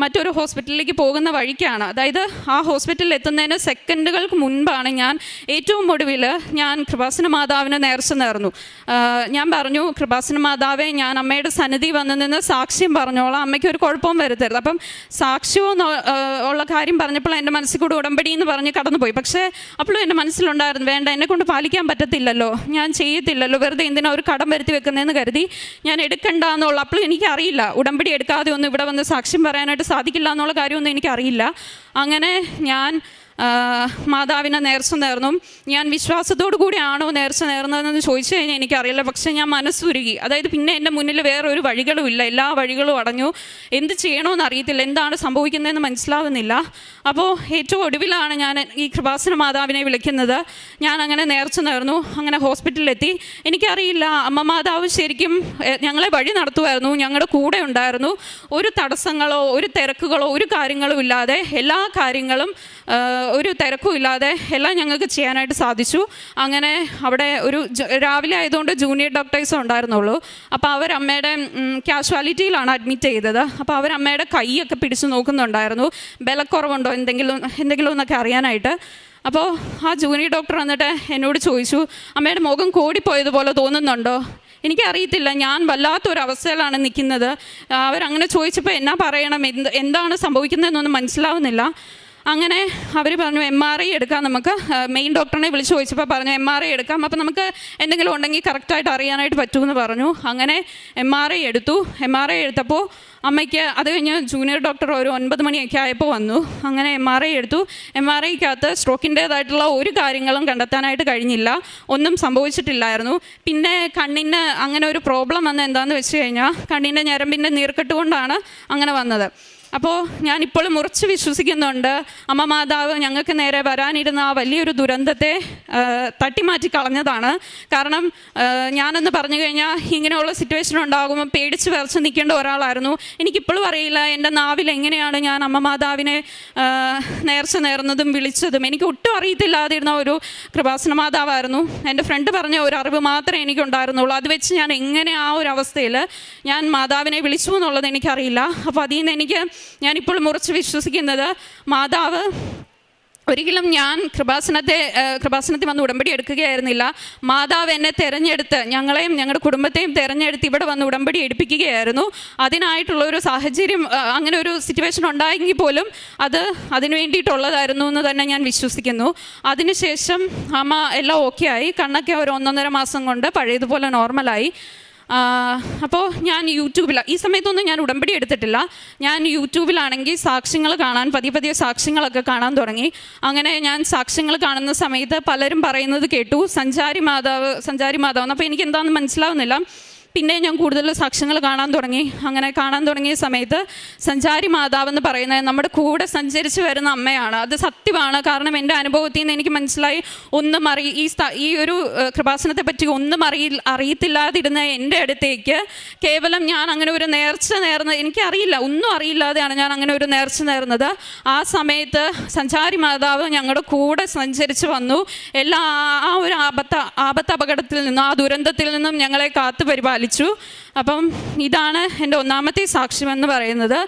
മറ്റൊരു ഹോസ്പിറ്റലിലേക്ക് പോകുന്ന വഴിക്കാണ്. അതായത് ആ ഹോസ്പിറ്റലിൽ എത്തുന്നതിന് സെക്കൻഡുകൾക്ക് മുൻപാണ് ഞാൻ ഏറ്റവും ഒടുവിൽ ഞാൻ കൃപാസന മാതാവിനെ നേർച്ച നേർന്നു. ഞാൻ പറഞ്ഞു, കൃപാസന മാതാവെ, ഞാൻ അമ്മയുടെ സന്നിധി വന്നു നിന്ന് സാക്ഷ്യം പറഞ്ഞോളാം, അമ്മയ്ക്ക് ഒരു കുഴപ്പവും വരുത്തരുത്. അപ്പം സാക്ഷ്യവും ഉള്ള കാര്യം പറഞ്ഞപ്പോൾ എൻ്റെ മനസ്സിൽ കൂടെ ഉടമ്പടി എന്ന് പറഞ്ഞ് കടന്നുപോയി. പക്ഷേ അപ്പോഴും എൻ്റെ മനസ്സിലുണ്ടായിരുന്നു, വേണ്ട, എന്നെക്കൊണ്ട് പാലിക്കാൻ പറ്റത്തില്ലല്ലോ, ഞാൻ ചെയ്യത്തില്ലല്ലോ, വെറുതെ എന്തിനാ ഒരു കടം വരുത്തി വെക്കുന്നതെന്ന് കരുതി ഞാൻ എടുക്കണ്ട എന്നുള്ള. അപ്പോഴും എനിക്കറിയില്ല, ഉടമ്പടി എടുക്കാതെ ഒന്നും ഇവിടെ വന്ന് സാക്ഷ്യം പറയാനായിട്ട് സാധിക്കില്ല എന്നുള്ള കാര്യമൊന്നും എനിക്കറിയില്ല. അങ്ങനെ ഞാൻ മാതാവിനെ നേർച്ച നേർന്നു. ഞാൻ വിശ്വാസത്തോടു കൂടിയാണോ നേർച്ച നേർന്നതെന്ന് ചോദിച്ചു കഴിഞ്ഞാൽ എനിക്കറിയില്ല. പക്ഷേ ഞാൻ മനസ്സുരുകി. അതായത് പിന്നെ എൻ്റെ മുന്നിൽ വേറൊരു വഴികളുമില്ല, എല്ലാ വഴികളും അടഞ്ഞു. എന്ത് ചെയ്യണമെന്ന് അറിയത്തില്ല, എന്താണ് സംഭവിക്കുന്നതെന്ന് മനസ്സിലാവുന്നില്ല. അപ്പോൾ ഏറ്റവും ഒടുവിലാണ് ഞാൻ ഈ കൃപാസന മാതാവിനെ വിളിക്കുന്നത്. ഞാൻ അങ്ങനെ നേർച്ച നേർന്നു. അങ്ങനെ ഹോസ്പിറ്റലിലെത്തി. എനിക്കറിയില്ല, അമ്മ മാതാവ് ശരിക്കും ഞങ്ങളെ വഴി നടത്തുമായിരുന്നു, ഞങ്ങളുടെ കൂടെ ഉണ്ടായിരുന്നു. ഒരു തടസ്സങ്ങളോ ഒരു തിരക്കുകളോ ഒരു കാര്യങ്ങളും ഇല്ലാതെ, എല്ലാ കാര്യങ്ങളും ഒരു തിരക്കും ഇല്ലാതെ എല്ലാം ഞങ്ങൾക്ക് ചെയ്യാനായിട്ട് സാധിച്ചു. അങ്ങനെ അവിടെ ഒരു രാവിലെ ആയതുകൊണ്ട് ജൂനിയർ ഡോക്ടേഴ്സും ഉണ്ടായിരുന്നുള്ളൂ. അപ്പോൾ അവരമ്മയുടെ കാഷ്വാലിറ്റിയിലാണ് അഡ്മിറ്റ് ചെയ്തത്. അപ്പോൾ അവരമ്മയുടെ കൈയൊക്കെ പിടിച്ച് നോക്കുന്നുണ്ടായിരുന്നു, ബലക്കുറവുണ്ടോ എന്തെങ്കിലും എന്നൊക്കെ അറിയാനായിട്ട്. അപ്പോൾ ആ ജൂനിയർ ഡോക്ടർ വന്നിട്ട് എന്നോട് ചോദിച്ചു, അമ്മയുടെ മുഖം കോടിപ്പോയതുപോലെ തോന്നുന്നുണ്ടോ? എനിക്കറിയത്തില്ല, ഞാൻ വല്ലാത്തൊരവസ്ഥയിലാണ് നിൽക്കുന്നത്. അവരങ്ങനെ ചോദിച്ചപ്പോൾ എന്നാ പറയണം, എന്താണ് സംഭവിക്കുന്നതെന്നൊന്നും മനസ്സിലാവുന്നില്ല. അങ്ങനെ അവർ പറഞ്ഞു MRI എടുക്കാം, നമുക്ക് മെയിൻ ഡോക്ടറിനെ വിളിച്ച് ചോദിച്ചപ്പോൾ പറഞ്ഞു MRI എടുക്കാം, അപ്പോൾ നമുക്ക് എന്തെങ്കിലും ഉണ്ടെങ്കിൽ കറക്റ്റായിട്ട് അറിയാനായിട്ട് പറ്റുമെന്ന് പറഞ്ഞു. അങ്ങനെ MRI എടുത്തു. MRI എടുത്തപ്പോൾ അമ്മയ്ക്ക് അത് കഴിഞ്ഞ് ജൂനിയർ ഡോക്ടർ ഒരു 9 മണിയൊക്കെ ആയപ്പോൾ വന്നു. അങ്ങനെ MRI എടുത്തു. MRIക്കകത്ത് സ്ട്രോക്കിൻ്റേതായിട്ടുള്ള ഒരു കാര്യങ്ങളും കണ്ടെത്താനായിട്ട് കഴിഞ്ഞില്ല, ഒന്നും സംഭവിച്ചിട്ടില്ലായിരുന്നു. പിന്നെ കണ്ണിന് അങ്ങനെ ഒരു പ്രോബ്ലം വന്നത് എന്താണെന്ന് വെച്ച് കഴിഞ്ഞാൽ കണ്ണിൻ്റെ ഞരമ്പിൻ്റെ നീർക്കെട്ട് കൊണ്ടാണ് അങ്ങനെ വന്നത്. അപ്പോൾ ഞാനിപ്പോഴും ഉറച്ച് വിശ്വസിക്കുന്നുണ്ട്, അമ്മ മാതാവ് ഞങ്ങൾക്ക് നേരെ വരാനിരുന്ന ആ വലിയൊരു ദുരന്തത്തെ തട്ടിമാറ്റി കളഞ്ഞതാണ്. കാരണം ഞാനെന്ന് പറഞ്ഞു കഴിഞ്ഞാൽ ഇങ്ങനെയുള്ള സിറ്റുവേഷൻ ഉണ്ടാകുമ്പോൾ പേടിച്ച് വിറച്ച് നിൽക്കേണ്ട ഒരാളായിരുന്നു. എനിക്കിപ്പോഴും അറിയില്ല എൻ്റെ നാവിൽ എങ്ങനെയാണ് ഞാൻ അമ്മ മാതാവിനെ നേർച്ച നേർന്നതും വിളിച്ചതും. എനിക്ക് ഒട്ടും അറിയത്തില്ലാതിരുന്ന ഒരു കൃപാസന മാതാവായിരുന്നു. എൻ്റെ ഫ്രണ്ട് പറഞ്ഞ ഒരു അറിവ് മാത്രമേ എനിക്കുണ്ടായിരുന്നുള്ളൂ. അത് വെച്ച് ഞാൻ എങ്ങനെ ആ ഒരു അവസ്ഥയിൽ ഞാൻ മാതാവിനെ വിളിച്ചു എന്നുള്ളത് എനിക്കറിയില്ല. അപ്പോൾ അതിൽ നിന്ന് ഞാനിപ്പോഴും ഉറച്ച് വിശ്വസിക്കുന്നത്, മാതാവ് ഒരിക്കലും ഞാൻ കൃപാസനത്തിൽ വന്ന് ഉടമ്പടി എടുക്കുകയായിരുന്നില്ല. മാതാവ് എന്നെ തിരഞ്ഞെടുത്ത്, ഞങ്ങളെയും ഞങ്ങളുടെ കുടുംബത്തെയും തിരഞ്ഞെടുത്ത് ഇവിടെ വന്ന് ഉടമ്പടി എടുപ്പിക്കുകയായിരുന്നു. അതിനായിട്ടുള്ളൊരു സാഹചര്യം, അങ്ങനെ ഒരു സിറ്റുവേഷൻ ഉണ്ടായെങ്കിൽ പോലും അതിന് വേണ്ടിയിട്ടുള്ളതായിരുന്നു എന്ന് തന്നെ ഞാൻ വിശ്വസിക്കുന്നു. അതിനുശേഷം അമ്മ എല്ലാം ഓക്കെ ആയി. കണ്ണൊക്കെ ഒരു 1.5 മാസം കൊണ്ട് പഴയതുപോലെ നോർമലായി. അപ്പോൾ ഞാൻ ഈ സമയത്തൊന്നും ഞാൻ ഉടമ്പടി എടുത്തിട്ടില്ല. ഞാൻ യൂട്യൂബിലാണെങ്കിൽ സാക്ഷ്യങ്ങൾ കാണാൻ പതിയെ സാക്ഷ്യങ്ങളൊക്കെ കാണാൻ തുടങ്ങി. അങ്ങനെ ഞാൻ സാക്ഷ്യങ്ങൾ കാണുന്ന സമയത്ത് പലരും പറയുന്നത് കേട്ടു, സഞ്ചാരി മാതാവ്. അപ്പോൾ എനിക്ക് എന്താണെന്ന് മനസ്സിലാവുന്നില്ല. പിന്നെ ഞാൻ കൂടുതൽ സാക്ഷ്യങ്ങൾ കാണാൻ തുടങ്ങി. അങ്ങനെ കാണാൻ തുടങ്ങിയ സമയത്ത് സഞ്ചാരി മാതാവെന്ന് പറയുന്നത് നമ്മുടെ കൂടെ സഞ്ചരിച്ച് വരുന്ന അമ്മയാണ്. അത് സത്യമാണ്. കാരണം എൻ്റെ അനുഭവത്തിൽ നിന്ന് എനിക്ക് മനസ്സിലായി, ഈ ഒരു കൃപാസനത്തെ പറ്റി ഒന്നും അറിയത്തില്ലാതിരുന്ന എൻ്റെ അടുത്തേക്ക് കേവലം ഞാൻ അങ്ങനെ ഒരു നേർച്ച നേർന്നത്, എനിക്കറിയില്ല, ഒന്നും അറിയില്ലാതെയാണ് ഞാൻ അങ്ങനെ ഒരു നേർച്ച നേർന്നത്. ആ സമയത്ത് സഞ്ചാരി മാതാവ് ഞങ്ങളുടെ കൂടെ സഞ്ചരിച്ച് വന്നു. ആ ഒരു അപകടത്തിൽ നിന്നും, ആ ദുരന്തത്തിൽ നിന്നും ഞങ്ങളെ കാത്തു പരിപാലിച്ചു. അപ്പം ഇതാണ് എൻ്റെ ഒന്നാമത്തെ സാക്ഷ്യമെന്ന് പറയുന്നത്.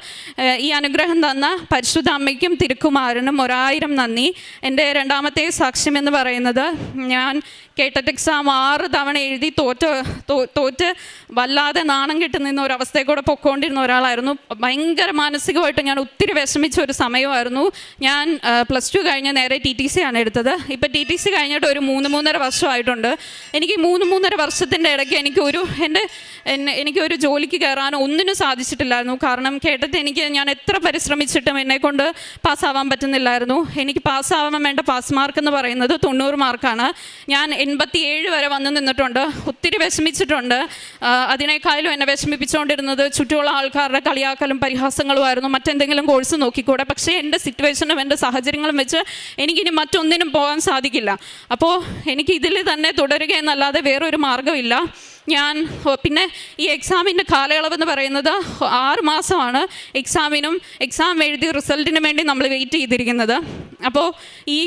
ഈ അനുഗ്രഹം തന്ന പരിശുദ്ധ അമ്മയ്ക്കും തിരുക്കുമാരനും 1000 നന്ദി. എൻ്റെ രണ്ടാമത്തെ സാക്ഷ്യം എന്ന് പറയുന്നത്, ഞാൻ കേട്ടറ്റ് എക്സാം 6 തവണ എഴുതി തോറ്റ് വല്ലാതെ നാണം കെട്ട് നിന്ന ഒരവസ്ഥയിൽ കൂടെ പൊയ്ക്കൊണ്ടിരുന്ന ഒരാളായിരുന്നു. ഭയങ്കര മാനസികമായിട്ട് ഞാൻ ഒത്തിരി വിഷമിച്ച ഒരു സമയമായിരുന്നു. ഞാൻ +2 കഴിഞ്ഞ് നേരെ TTC ആണ് എടുത്തത്. ഇപ്പം TTC കഴിഞ്ഞിട്ട് ഒരു 3-3.5 വർഷമായിട്ടുണ്ട്. എനിക്ക് 3-3.5 വർഷത്തിൻ്റെ ഇടയ്ക്ക് എനിക്കൊരു ജോലിക്ക് കയറാനോ ഒന്നിനും സാധിച്ചിട്ടില്ലായിരുന്നു. കാരണം കേട്ടിട്ട് ഞാൻ എത്ര പരിശ്രമിച്ചിട്ടും എന്നെക്കൊണ്ട് പാസ്സാവാൻ പറ്റുന്നില്ലായിരുന്നു. എനിക്ക് പാസ്സാവാൻ വേണ്ട പാസ് മാർക്ക് എന്ന് പറയുന്നത് 90 മാർക്കാണ്. ഞാൻ 87 വരെ വന്ന് നിന്നിട്ടുണ്ട്. ഒത്തിരി വിഷമിച്ചിട്ടുണ്ട്. അതിനേക്കാളും എന്നെ വിഷമിപ്പിച്ചുകൊണ്ടിരുന്നത് ചുറ്റുമുള്ള ആൾക്കാരുടെ കളിയാക്കലും പരിഹാസങ്ങളുമായിരുന്നു. മറ്റെന്തെങ്കിലും കോഴ്സ് നോക്കിക്കൂടെ, പക്ഷേ എൻ്റെ സിറ്റുവേഷനും എൻ്റെ സാഹചര്യങ്ങളും വെച്ച് എനിക്കിനി മറ്റൊന്നിനും പോകാൻ സാധിക്കില്ല. അപ്പോൾ എനിക്ക് ഇതിൽ തന്നെ തുടരുക എന്നല്ലാതെ വേറൊരു മാർഗ്ഗമില്ല. പിന്നെ ഈ എക്സാമിൻ്റെ കാലയളവെന്ന് പറയുന്നത് 6 മാസമാണ്. എക്സാം എഴുതി റിസൾട്ടിന് വേണ്ടി നമ്മൾ വെയിറ്റ് ചെയ്തിരിക്കുന്നത്. അപ്പോൾ ഈ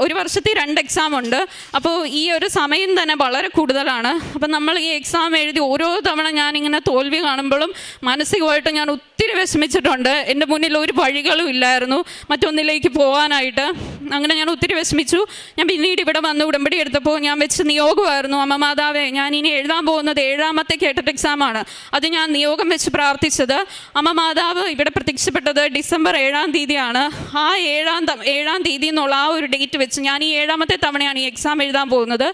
ഒരു വർഷത്തെ 2 എക്സാം ഉണ്ട്. അപ്പോൾ ഈ ഒരു സമയം തന്നെ വളരെ കൂടുതലാണ്. അപ്പം നമ്മൾ ഈ എക്സാം എഴുതി ഓരോ തവണ ഞാനിങ്ങനെ തോൽവി കാണുമ്പോഴും മാനസികമായിട്ട് ഞാൻ ഒത്തിരി വിഷമിച്ചിട്ടുണ്ട്. എൻ്റെ മുന്നിൽ ഒരു വഴികളും ഇല്ലായിരുന്നു മറ്റൊന്നിലേക്ക് പോകാനായിട്ട്. അങ്ങനെ ഞാൻ ഒത്തിരി വിഷമിച്ചു. ഞാൻ പിന്നീട് ഇവിടെ വന്ന് ഉടമ്പടി എടുത്തപ്പോൾ ഞാൻ വെച്ച് നിയോഗമായിരുന്നു, അമ്മ മാതാവേ, ഞാൻ ഇനി എഴുതാൻ പോകുന്നത് 7ാമത്തെ കേട്ടറ്റ് എക്സാമാണ്. അത് ഞാൻ നിയോഗം വെച്ച് പ്രാർത്ഥിച്ചത്. അമ്മ മാതാവ് ഇവിടെ പ്രത്യക്ഷപ്പെട്ടത് ഡിസംബർ 7-ാം തീയതിയാണ്. ആ 7-ാം തീയതി എന്നുള്ള ആ ഒരു ഡേറ്റ് വെച്ച് ഞാൻ ഈ 7ാമത്തെ തവണയാണ് ഈ എക്സാം എഴുതാൻ പോകുന്നത്.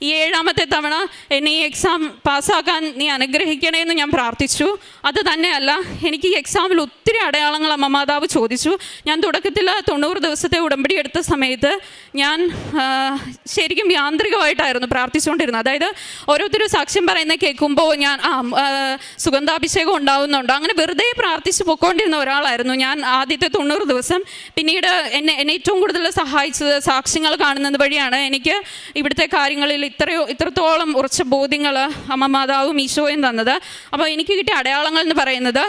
ഈ 7ാമത്തെ തവണ എന്നെ ഈ എക്സാം പാസ്സാക്കാൻ നീ അനുഗ്രഹിക്കണേ എന്ന് ഞാൻ പ്രാർത്ഥിച്ചു. അത് തന്നെയല്ല, എനിക്ക് ഈ എക്സാമിൽ ഒത്തിരി അടയാളങ്ങൾ അമ്മ മാതാവ് ചോദിച്ചു. ഞാൻ തുടക്കത്തിൽ 90 ദിവസത്തെ ഉടമ്പടി എടുത്ത സമയത്ത് ഞാൻ ശരിക്കും യാന്ത്രികമായിട്ടായിരുന്നു പ്രാർത്ഥിച്ചുകൊണ്ടിരുന്നത്. അതായത് ഓരോരുത്തരും സാക്ഷ്യം പറയുന്നത് കേൾക്കുമ്പോൾ ഞാൻ സുഗന്ധാഭിഷേകം ഉണ്ടാവുന്നുണ്ടോ അങ്ങനെ വെറുതെ പ്രാർത്ഥിച്ച് പൊയ്ക്കൊണ്ടിരുന്ന ഒരാളായിരുന്നു ഞാൻ ആദ്യത്തെ 90 ദിവസം. പിന്നീട് എന്നെ ഏറ്റവും കൂടുതൽ സഹായിച്ചത് സാക്ഷ്യങ്ങൾ കാണുന്നത് വഴിയാണ്. എനിക്ക് ഇവിടുത്തെ കാര്യങ്ങളിൽ ഇത്രത്തോളം ഉറച്ച ബോധ്യങ്ങൾ അമ്മ മാതാവും ഈശോയും തന്നത്. അപ്പോൾ എനിക്ക് കിട്ടിയ അടയാളങ്ങൾ എന്ന് പറയുന്നത്,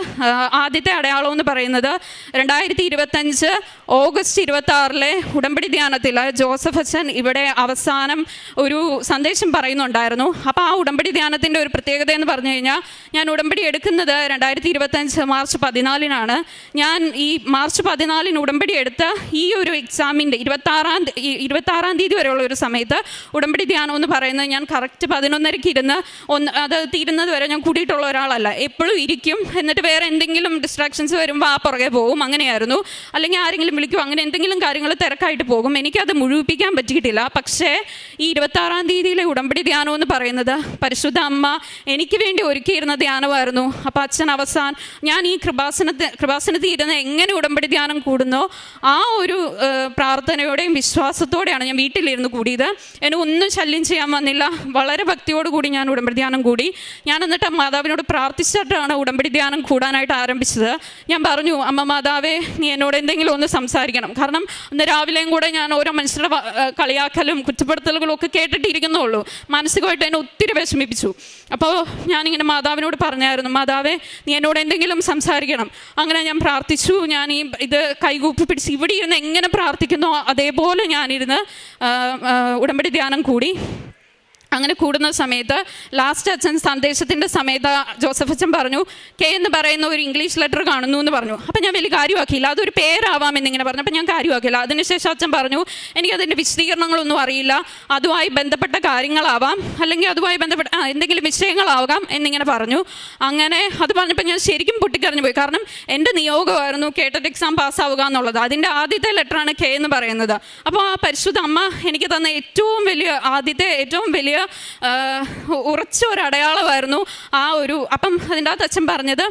ആദ്യത്തെ അടയാളം എന്ന് പറയുന്നത് 2025 ഓഗസ്റ്റ് 26 ഉടമ്പടി ധ്യാനത്തിൽ ജോസഫ് അച്ഛൻ ഇവിടെ അവസാനം ഒരു സന്ദേശം പറയുന്നുണ്ടായിരുന്നു. അപ്പോൾ ആ ഉടമ്പടി ധ്യാനത്തിൻ്റെ ഒരു പ്രത്യേകത എന്ന് പറഞ്ഞു കഴിഞ്ഞാൽ, ഞാൻ ഉടമ്പടി എടുക്കുന്നത് 2025 മാർച്ച് 14-നാണ്. ഞാൻ ഈ മാർച്ച് 14-ന് ഉടമ്പടി എടുത്ത് ഈ ഒരു എക്സാമിൻ്റെ 26-ാം തീയതി വരെയുള്ള ഒരു സമയത്ത് ഉടമ്പടി ധ്യാനം എന്ന് പറയുന്നത് ഞാൻ കറക്റ്റ് 11:30 ഇരുന്ന് അത് തീരുന്നത് വരെ ഞാൻ കൂടിയിട്ടുള്ള ഒരാളല്ല. എപ്പോഴും ഇരിക്കും, എന്നിട്ട് വേറെ എന്തെങ്കിലും ഡിസ്ട്രാക്ഷൻസ് വരുമ്പോൾ ആ പുറകെ പോകും. അങ്ങനെയായിരുന്നു. അല്ലെങ്കിൽ ആരെങ്കിലും വിളിക്കും, അങ്ങനെ എന്തെങ്കിലും കാര്യങ്ങൾ തിരക്കായിട്ട് പോകും. എനിക്കത് മുഴുവിപ്പിക്കാൻ പറ്റിയിട്ടില്ല. പക്ഷേ ഈ 26-ാം തീയതിയിലെ ഉടമ്പടി ധ്യാനം എന്ന് പറയുന്നത് പരിശുദ്ധ അമ്മ എനിക്ക് വേണ്ടി ഒരുക്കിയിരുന്ന ധ്യാനമായിരുന്നു. അപ്പോൾ അച്ഛൻ ഞാൻ ഈ കൃപാസനത്തിൽ ഇരുന്ന് എങ്ങനെ ഉടമ്പടി ധ്യാനം കൂടുന്നോ ആ ഒരു പ്രാർത്ഥനയോടെയും വിശ്വാസത്തോടെയാണ് ഞാൻ വീട്ടിലിരുന്ന് കൂടിയത്. എന്നെ ഒന്നും ശല്യം ചെയ്യാൻ വന്നില്ല. വളരെ ഭക്തിയോടുകൂടി ഞാൻ ഉടമ്പടി ധ്യാനം കൂടി. ഞാൻ എന്നിട്ട് മാതാവിനോട് പ്രാർത്ഥിച്ചിട്ടാണ് ഉടമ്പടി ധ്യാനം കൂടാനായിട്ട് ആരംഭിച്ചത്. ഞാൻ പറഞ്ഞു, അമ്മ മാതാവേ, നീ എന്നോട് എന്തെങ്കിലും ഒന്ന് സംസാരിക്കണം. കാരണം ഇന്ന് രാവിലെയും കൂടെ ഞാൻ ഓരോ മനുഷ്യരുടെ കളിയാക്കലും കുറ്റപ്പെടുത്തലുകളും ഒക്കെ കേട്ടിട്ടിരിക്കുന്നുള്ളൂ. മാനസികമായിട്ട് എന്നെ ഒത്തിരി വിഷമിപ്പിച്ചു. അപ്പോൾ ഞാനിങ്ങനെ മാതാവിനോട് പറഞ്ഞായിരുന്നു, മാതാവേ, നീ എന്നോട് എന്തെങ്കിലും സംസാരിക്കണം. അങ്ങനെ ഞാൻ പ്രാർത്ഥിച്ചു. ഞാൻ ഇത് കൈകൂപ്പി പിടിച്ച് ഇവിടെ ഇരുന്ന് എങ്ങനെ പ്രാർത്ഥിക്കുന്നോ അതേപോലെ ഞാനിരുന്ന് ഉടമ്പടി ധ്യാനം കൂടി. അങ്ങനെ കൂടുന്ന സമയത്ത് ലാസ്റ്റ് അച്ഛൻ സന്ദേശത്തിൻ്റെ സമയത്ത് ജോസഫ് അച്ഛൻ പറഞ്ഞു, കെ എന്ന് പറയുന്ന ഒരു ഇംഗ്ലീഷ് ലെറ്റർ കാണുന്നു എന്ന് പറഞ്ഞു. അപ്പം ഞാൻ വലിയ കാര്യമാക്കിയില്ല, അതൊരു പേരാവാം എന്നിങ്ങനെ പറഞ്ഞു. അപ്പം ഞാൻ കാര്യമാക്കിയില്ല. അതിനുശേഷം അച്ഛൻ പറഞ്ഞു, എനിക്കതിൻ്റെ വിശദീകരണങ്ങളൊന്നും അറിയില്ല, അതുമായി ബന്ധപ്പെട്ട കാര്യങ്ങളാവാം, അല്ലെങ്കിൽ അതുമായി ബന്ധപ്പെട്ട എന്തെങ്കിലും വിഷയങ്ങളാവാം എന്നിങ്ങനെ പറഞ്ഞു. അങ്ങനെ അത് പറഞ്ഞപ്പോൾ ഞാൻ ശരിക്കും പൊട്ടിക്കറിഞ്ഞു പോയി. കാരണം എൻ്റെ നിയോഗമായിരുന്നു കേട്ടറ്റ് എക്സാം പാസ്സാവുക എന്നുള്ളത്. അതിൻ്റെ ആദ്യത്തെ ലെറ്ററാണ് കെ എന്ന് പറയുന്നത്. അപ്പോൾ ആ പരിശുദ്ധ അമ്മ എനിക്ക് തന്ന ഏറ്റവും വലിയ ഉറച്ച ഒരു അടയാളമായിരുന്നു ആ ഒരു. അപ്പം അതിൻ്റെ അകത്ത് അച്ഛൻ പറഞ്ഞത്,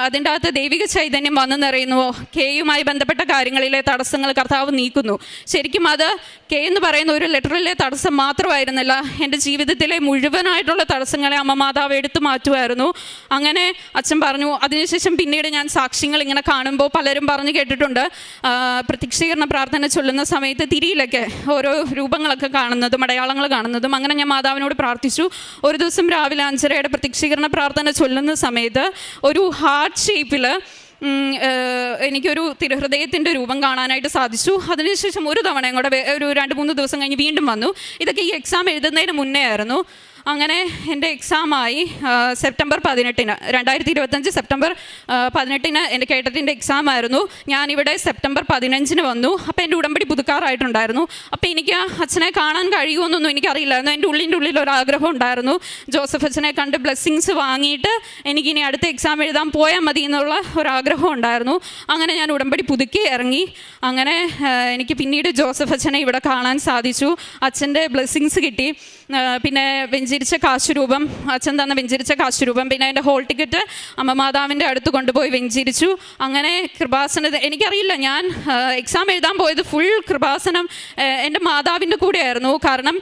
അതിൻ്റെ അകത്ത് ദൈവിക ചൈതന്യം വന്നു നിറയുന്നു, കെയുമായി ബന്ധപ്പെട്ട കാര്യങ്ങളിലെ തടസ്സങ്ങൾ കർത്താവ് നീക്കുന്നു. ശരിക്കും അത് കെ എന്ന് പറയുന്ന ഒരു ലെറ്ററിലെ തടസ്സം മാത്രമായിരുന്നില്ല, എൻ്റെ ജീവിതത്തിലെ മുഴുവനായിട്ടുള്ള തടസ്സങ്ങളെ അമ്മ മാതാവ് എടുത്തു മാറ്റുമായിരുന്നു. അങ്ങനെ അച്ഛൻ പറഞ്ഞു. അതിനുശേഷം പിന്നീട് ഞാൻ സാക്ഷ്യങ്ങൾ ഇങ്ങനെ കാണുമ്പോൾ പലരും പറഞ്ഞു കേട്ടിട്ടുണ്ട്, പ്രത്യക്ഷീകരണ പ്രാർത്ഥന ചൊല്ലുന്ന സമയത്ത് തിരിയിലൊക്കെ ഓരോ രൂപങ്ങളൊക്കെ കാണുന്നതും അടയാളങ്ങൾ കാണുന്നതും. അങ്ങനെ ഞാൻ മാതാവിനോട് പ്രാർത്ഥിച്ചു. ഒരു ദിവസം രാവിലെ 5:30 പ്രത്യക്ഷീകരണ പ്രാർത്ഥന ചൊല്ലുന്ന സമയത്ത് ഒരു ഹാർട്ട് ഷേപ്പിൽ എനിക്കൊരു തിരുഹൃദയത്തിൻ്റെ രൂപം കാണാനായിട്ട് സാധിച്ചു. അതിനുശേഷം ഒരു തവണയും കൂടെ ഒരു 2-3 ദിവസം കഴിഞ്ഞ് വീണ്ടും വന്നു. ഇതൊക്കെ ഈ എക്സാം എഴുതുന്നതിന് മുന്നേ ആയിരുന്നു. അങ്ങനെ എൻ്റെ എക്സാമായി സെപ്റ്റംബർ 18, 2025 സെപ്റ്റംബർ 18 എൻ്റെ കേട്ടറ്റിൻ്റെ എക്സാം ആയിരുന്നു. ഞാനിവിടെ സെപ്റ്റംബർ 15 വന്നു. അപ്പോൾ എൻ്റെ ഉടമ്പടി പുതുക്കാറായിട്ടുണ്ടായിരുന്നു. അപ്പോൾ എനിക്ക് അച്ഛനെ കാണാൻ കഴിയുമെന്നൊന്നും എനിക്കറിയില്ലായിരുന്നു. എൻ്റെ ഉള്ളിൽ ഒരാഗ്രഹം ഉണ്ടായിരുന്നു, ജോസഫ് അച്ഛനെ കണ്ട് ബ്ലെസ്സിങ്സ് വാങ്ങിയിട്ട് എനിക്കിനി അടുത്ത എക്സാം എഴുതാൻ പോയാൽ മതി എന്നുള്ള ഒരാഗ്രഹം ഉണ്ടായിരുന്നു. അങ്ങനെ ഞാൻ ഉടമ്പടി പുതുക്കി ഇറങ്ങി. അങ്ങനെ എനിക്ക് പിന്നീട് ജോസഫ് അച്ഛനെ ഇവിടെ കാണാൻ സാധിച്ചു. അച്ഛൻ്റെ ബ്ലെസ്സിങ്സ് കിട്ടി. പിന്നെ വെഞ്ചിരിച്ച കാശുരൂപം, അച്ഛൻ തന്ന വെഞ്ചിരിച്ച കാശുരൂപം, പിന്നെ എൻ്റെ ഹോൾ ടിക്കറ്റ് അമ്മ മാതാവിൻ്റെ അടുത്ത് കൊണ്ടുപോയി വെഞ്ചിരിച്ചു. അങ്ങനെ എനിക്കറിയില്ല, ഞാൻ എക്സാം എഴുതാൻ പോയത് ഫുൾ കൃപാസനം എൻ്റെ മാതാവിൻ്റെ കൂടെയായിരുന്നു. കാരണം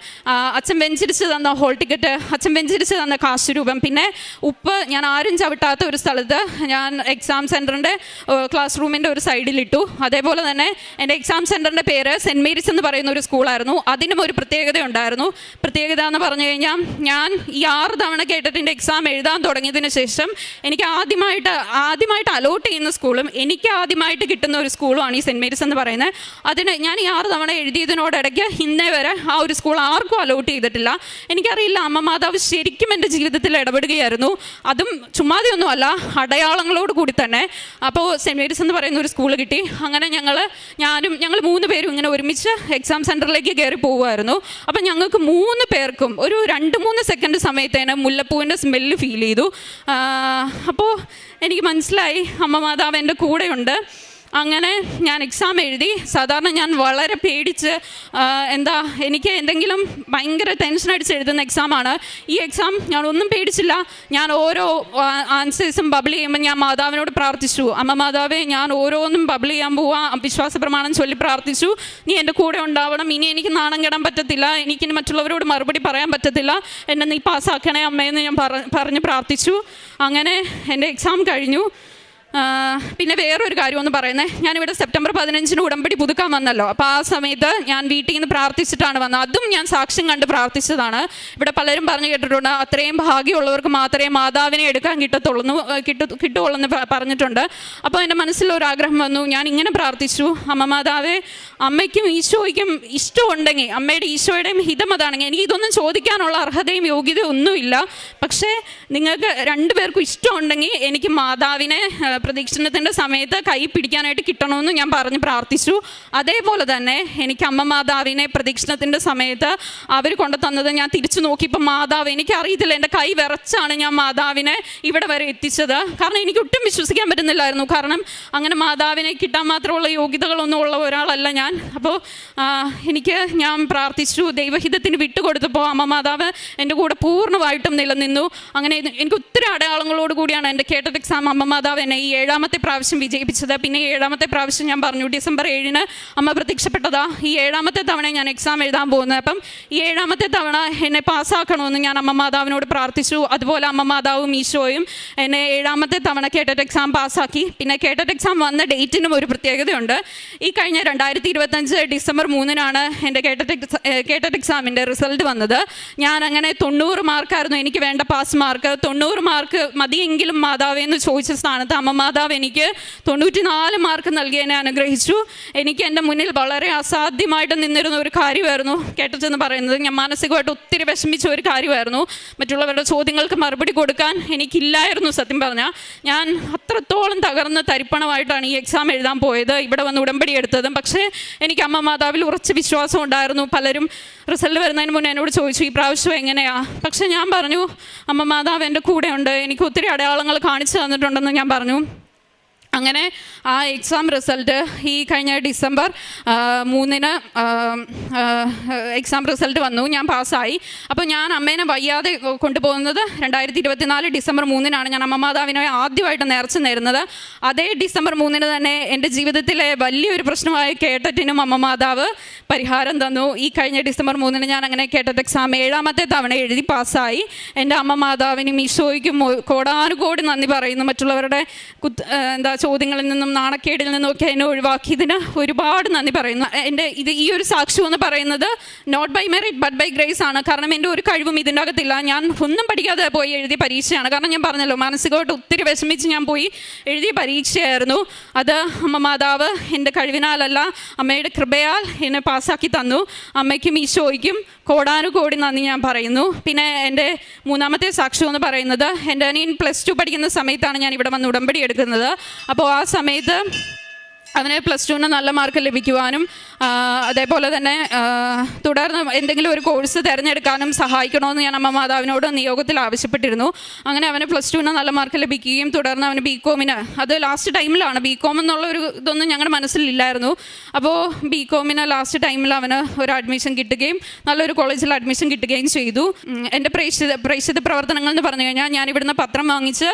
അച്ഛൻ വെഞ്ചിരിച്ച് തന്ന ഹോൾ ടിക്കറ്റ്, അച്ഛൻ വെഞ്ചിരിച്ച് തന്ന കാശുരൂപം, പിന്നെ ഉപ്പ് ഞാൻ ആരും ചവിട്ടാത്ത ഒരു സ്ഥലത്ത് ഞാൻ എക്സാം സെൻറ്ററിൻ്റെ ക്ലാസ് റൂമിൻ്റെ ഒരു സൈഡിലിട്ടു. അതേപോലെ തന്നെ എൻ്റെ എക്സാം സെൻറ്ററിൻ്റെ പേര് സെൻറ്റ് മേരീസ് എന്ന് പറയുന്ന ഒരു സ്കൂളായിരുന്നു. അതിനും ഒരു പ്രത്യേകത ഉണ്ടായിരുന്നു. പ്രത്യേകത എന്ന് പറഞ്ഞു കഴിഞ്ഞാൽ, ഞാൻ ഈ 6 തവണ കേട്ടറ്റിൻ്റെ എക്സാം എഴുതാൻ തുടങ്ങിയതിന് ശേഷം എനിക്ക് ആദ്യമായിട്ട് അലോട്ട് ചെയ്യുന്ന സ്കൂളും എനിക്ക് ആദ്യമായിട്ട് കിട്ടുന്ന ഒരു സ്കൂളുമാണ് ഈ സെൻറ്റ് മേരീസ് എന്ന് പറയുന്നത്. അതിന് ഞാൻ ഈ 6 തവണ എഴുതിയതിനോടിടയ്ക്ക് ഇന്നേ വരെ ആ ഒരു സ്കൂൾ ആർക്കും അലോട്ട് ചെയ്തിട്ടില്ല. എനിക്കറിയില്ല, അമ്മ മാതാവ് ശരിക്കും എൻ്റെ ജീവിതത്തിൽ ഇടപെടുകയായിരുന്നു. അതും ചുമ്മാതെയൊന്നുമല്ല, അടയാളങ്ങളോട് കൂടി തന്നെ. അപ്പോൾ സെൻറ്റ് മേരീസ് എന്ന് പറയുന്ന ഒരു സ്കൂൾ കിട്ടി. അങ്ങനെ ഞങ്ങൾ 3 പേരും ഇങ്ങനെ ഒരുമിച്ച് എക്സാം സെൻറ്ററിലേക്ക് കയറി പോകുമായിരുന്നു. അപ്പം ഞങ്ങൾക്ക് 3 പേർക്കും ഒരു 2-3 സെക്കൻഡ് സമയത്തേന് മുല്ലപ്പൂവിൻ്റെ സ്മെല്ല് ഫീൽ ചെയ്തു. അപ്പോൾ എനിക്ക് മനസ്സിലായി അമ്മ മാതാവ് എൻ്റെ കൂടെയുണ്ട്. അങ്ങനെ ഞാൻ എക്സാം എഴുതി. സാധാരണ ഞാൻ വളരെ പേടിച്ച് എനിക്ക് എന്തെങ്കിലും ഭയങ്കര ടെൻഷൻ അടിച്ച് എഴുതുന്ന എക്സാമാണ്. ഈ എക്സാം ഞാൻ ഒന്നും പേടിച്ചില്ല. ഞാൻ ഓരോ ആൻസേഴ്സും ബബിൾ ചെയ്യുമ്പോൾ ഞാൻ മാതാവിനോട് പ്രാർത്ഥിച്ചു, അമ്മ മാതാവേ, ഞാൻ ഓരോന്നും ബബിൾ ചെയ്യാൻ പോവാം, വിശ്വാസ പ്രമാണം ചൊല്ലി പ്രാർത്ഥിച്ചു, നീ എൻ്റെ കൂടെ ഉണ്ടാവണം, ഇനി എനിക്ക് നാണം കെടാൻ പറ്റത്തില്ല, എനിക്കിനി മറ്റുള്ളവരോട് മറുപടി പറയാൻ പറ്റത്തില്ല, എന്നെ നീ പാസ്സാക്കണേ അമ്മയെന്ന് ഞാൻ പറഞ്ഞ് പ്രാർത്ഥിച്ചു. അങ്ങനെ എൻ്റെ എക്സാം കഴിഞ്ഞു. പിന്നെ വേറൊരു കാര്യമൊന്നും പറയുന്നത്, ഞാനിവിടെ സെപ്റ്റംബർ 15 ഉടമ്പടി പുതുക്കാൻ വന്നല്ലോ. അപ്പോൾ ആ സമയത്ത് ഞാൻ വീട്ടിൽ നിന്ന് പ്രാർത്ഥിച്ചിട്ടാണ് വന്നത്. അതും ഞാൻ സാക്ഷ്യം കണ്ട് പ്രാർത്ഥിച്ചതാണ്. ഇവിടെ പലരും പറഞ്ഞു കേട്ടിട്ടുണ്ട്, അത്രയും ഭാഗ്യമുള്ളവർക്ക് മാത്രമേ മാതാവിനെ എടുക്കാൻ കിട്ടുള്ളൂ എന്ന് പറഞ്ഞിട്ടുണ്ട്. അപ്പോൾ എൻ്റെ മനസ്സിലൊരാഗ്രഹം വന്നു. ഞാൻ ഇങ്ങനെ പ്രാർത്ഥിച്ചു, അമ്മ മാതാവേ, അമ്മയ്ക്കും ഈശോയ്ക്കും ഇഷ്ടമുണ്ടെങ്കിൽ, അമ്മയുടെ ഈശോയുടെയും ഹിതം അതാണെങ്കിൽ, എനിക്ക് ഇതൊന്നും ചോദിക്കാനുള്ള അർഹതയും യോഗ്യതയും ഒന്നുമില്ല. പക്ഷേ നിങ്ങൾക്ക് 2 പേർക്കും ഇഷ്ടമുണ്ടെങ്കിൽ എനിക്ക് മാതാവിനെ പ്രദക്ഷിണത്തിൻ്റെ സമയത്ത് കൈ പിടിക്കാനായിട്ട് കിട്ടണമെന്ന് ഞാൻ പറഞ്ഞ് പ്രാർത്ഥിച്ചു. അതേപോലെ തന്നെ എനിക്ക് അമ്മ മാതാവിനെ പ്രദക്ഷിണത്തിൻ്റെ സമയത്ത് അവർ കൊണ്ടു തന്നത് ഞാൻ തിരിച്ചു നോക്കിയപ്പോൾ മാതാവ്, എനിക്കറിയത്തില്ല, എൻ്റെ കൈ വിറച്ചാണ് ഞാൻ മാതാവിനെ ഇവിടെ വരെ എത്തിച്ചത്. കാരണം എനിക്ക് ഒട്ടും വിശ്വസിക്കാൻ പറ്റുന്നില്ലായിരുന്നു. കാരണം അങ്ങനെ മാതാവിനെ കിട്ടാൻ മാത്രമുള്ള യോഗ്യതകളൊന്നും ഉള്ള ഒരാളല്ല ഞാൻ. അപ്പോൾ ഞാൻ പ്രാർത്ഥിച്ചു, ദൈവഹിതത്തിന് വിട്ടുകൊടുത്തപ്പോൾ അമ്മ മാതാവ് എൻ്റെ കൂടെ പൂർണ്ണമായിട്ടും നിലനിന്നു. അങ്ങനെ എനിക്ക് ഒത്തിരി അടയാളങ്ങളോട് കൂടിയാണ് എൻ്റെ കേട്ടറ്റ് എക്സാം അമ്മ മാതാവ് എന്നെ ഈ 7ാമത്തെ പ്രാവശ്യം വിജയിപ്പിച്ചത്. പിന്നെ 7ാമത്തെ പ്രാവശ്യം ഞാൻ പറഞ്ഞു, ഡിസംബർ 7-ന് അമ്മ പ്രത്യക്ഷപ്പെട്ടതാ, ഈ 7ാമത്തെ തവണ ഞാൻ എക്സാം എഴുതാൻ പോകുന്നത്. അപ്പം ഈ 7ാമത്തെ തവണ എന്നെ പാസ്സാക്കണമെന്ന് ഞാൻ അമ്മ മാതാവിനോട് പ്രാർത്ഥിച്ചു. അതുപോലെ അമ്മ മാതാവും ഈശോയും എന്നെ 7ാമത്തെ തവണ കേട്ടറ്റ് എക്സാം പാസ്സാക്കി. പിന്നെ കേട്ടറ്റ് എക്സാം വന്ന ഡേറ്റിനും ഒരു പ്രത്യേകതയുണ്ട്. ഈ കഴിഞ്ഞ 2025 ഡിസംബർ 3-നാണ് എൻ്റെ കേട്ടറ്റ് എക്സാമിൻ്റെ റിസൾട്ട് വന്നത്. ഞാൻ അങ്ങനെ 90 മാർക്കായിരുന്നു എനിക്ക് വേണ്ട പാസ് മാർക്ക്. 90 മാർക്ക് മതിയെങ്കിലും മാതാവെന്ന് ചോദിച്ച സ്ഥാനത്ത് അമ്മ മാതാവ് എനിക്ക് 94 മാർക്ക് നൽകി എന്നെ അനുഗ്രഹിച്ചു. എനിക്ക് എൻ്റെ മുന്നിൽ വളരെ അസാധ്യമായിട്ട് നിന്നിരുന്ന ഒരു കാര്യമായിരുന്നു കേട്ടറ്റെന്ന് പറയുന്നത്. ഞാൻ മാനസികമായിട്ട് ഒത്തിരി വിഷമിച്ച ഒരു കാര്യമായിരുന്നു. മറ്റുള്ളവരുടെ ചോദ്യങ്ങൾക്ക് മറുപടി കൊടുക്കാൻ എനിക്കില്ലായിരുന്നു. സത്യം പറഞ്ഞാൽ ഞാൻ അത്രത്തോളം തകർന്ന് തരിപ്പണമായിട്ടാണ് ഈ എക്സാം എഴുതാൻ പോയത്, ഇവിടെ വന്ന് ഉടമ്പടി എടുത്തതും. പക്ഷേ എനിക്ക് അമ്മ മാതാവിൽ ഉറച്ച വിശ്വാസം ഉണ്ടായിരുന്നു. പലരും റിസൾട്ട് വരുന്നതിന് മുന്നേ എന്നോട് ചോദിച്ചു, ഈ പ്രാവശ്യം എങ്ങനെയാ? പക്ഷെ ഞാൻ പറഞ്ഞു, അമ്മ മാതാവ് എൻ്റെ കൂടെയുണ്ട്, എനിക്ക് ഒത്തിരി അടയാളങ്ങൾ കാണിച്ചു തന്നിട്ടുണ്ടെന്ന് ഞാൻ പറഞ്ഞു. അങ്ങനെ ആ എക്സാം റിസൾട്ട് ഈ കഴിഞ്ഞ ഡിസംബർ 3-ന് എക്സാം റിസൾട്ട് വന്നു. ഞാൻ പാസ്സായി. അപ്പോൾ ഞാൻ അമ്മേനെ വയ്യാതെ കൊണ്ടുപോകുന്നത് 2024 ഡിസംബർ 3-നാണ് ഞാൻ അമ്മ മാതാവിനെ ആദ്യമായിട്ട് നേർച്ച നേരുന്നത്. അതേ ഡിസംബർ 3-ന് തന്നെ എൻ്റെ ജീവിതത്തിലെ വലിയൊരു പ്രശ്നമായ കേട്ടറ്റിനും അമ്മ മാതാവ് പരിഹാരം തന്നു. ഈ കഴിഞ്ഞ ഡിസംബർ 3-ന് ഞാൻ അങ്ങനെ കേട്ടറ്റ് എക്സാം 7ാമത്തെ തവണ എഴുതി പാസ്സായി. എൻ്റെ അമ്മ മാതാവിനും ഈശോയ്ക്കും കോടാനുകോടി നന്ദി പറയുന്നു. മറ്റുള്ളവരുടെ ചോദ്യങ്ങളിൽ നിന്നും നാണക്കേടിൽ നിന്നും ഒക്കെ എന്നെ ഒഴിവാക്കിയതിന് ഒരുപാട് നന്ദി പറയുന്നു. എൻ്റെ ഈ ഒരു സാക്ഷ്യം എന്ന് പറയുന്നത് not by merit but by grace ആണ്. കാരണം എൻ്റെ ഒരു കഴിവും ഇതിൻ്റെ അകത്തില്ല. ഞാൻ ഒന്നും പഠിക്കാതെ പോയി എഴുതിയ പരീക്ഷയാണ്. കാരണം ഞാൻ പറഞ്ഞല്ലോ, മാനസികമായിട്ട് ഒത്തിരി വിഷമിച്ച് ഞാൻ പോയി എഴുതിയ പരീക്ഷയായിരുന്നു. അത് അമ്മ മാതാവ് എൻ്റെ കഴിവിനാലല്ല, അമ്മയുടെ കൃപയാൽ എന്നെ പാസ്സാക്കി തന്നു. അമ്മയ്ക്കും ഈശോയ്ക്കും കോടാനുകോടി നന്ദി ഞാൻ പറയുന്നു. പിന്നെ എൻ്റെ 3ാമത്തെ സാക്ഷ്യം എന്ന് പറയുന്നത്, എൻ്റെ അനിയൻ +2 പഠിക്കുന്ന സമയത്താണ് ഞാൻ ഇവിടെ വന്ന് ഉടമ്പടി എടുക്കുന്നത്. അപ്പോൾ ആ സമയത്ത് അവന് +2-ന് നല്ല മാർക്ക് ലഭിക്കുവാനും അതേപോലെ തന്നെ തുടർന്ന് എന്തെങ്കിലും ഒരു കോഴ്സ് തിരഞ്ഞെടുക്കാനും സഹായിക്കണമെന്ന് ഞാൻ അമ്മ മാതാവിനോട് നിയോഗത്തിൽ ആവശ്യപ്പെട്ടിരുന്നു. അങ്ങനെ അവന് +2-ന് നല്ല മാർക്ക് ലഭിക്കുകയും തുടർന്ന് അവന് ബികോമിന്, അത് ലാസ്റ്റ് ടൈമിലാണ്, ബികോം എന്നുള്ള ഒരു ഇതൊന്നും ഞങ്ങളുടെ മനസ്സിലില്ലായിരുന്നു. അപ്പോൾ ബികോമിന് ലാസ്റ്റ് ടൈമിൽ അവന് ഒരു അഡ്മിഷൻ കിട്ടുകയും നല്ലൊരു കോളേജിൽ അഡ്മിഷൻ കിട്ടുകയും ചെയ്തു. എൻ്റെ പ്രേക്ഷിത പ്രവർത്തനങ്ങൾ എന്ന് പറഞ്ഞു കഴിഞ്ഞാൽ, ഞാൻ ഇവിടുന്ന് പത്രം വാങ്ങിച്ച്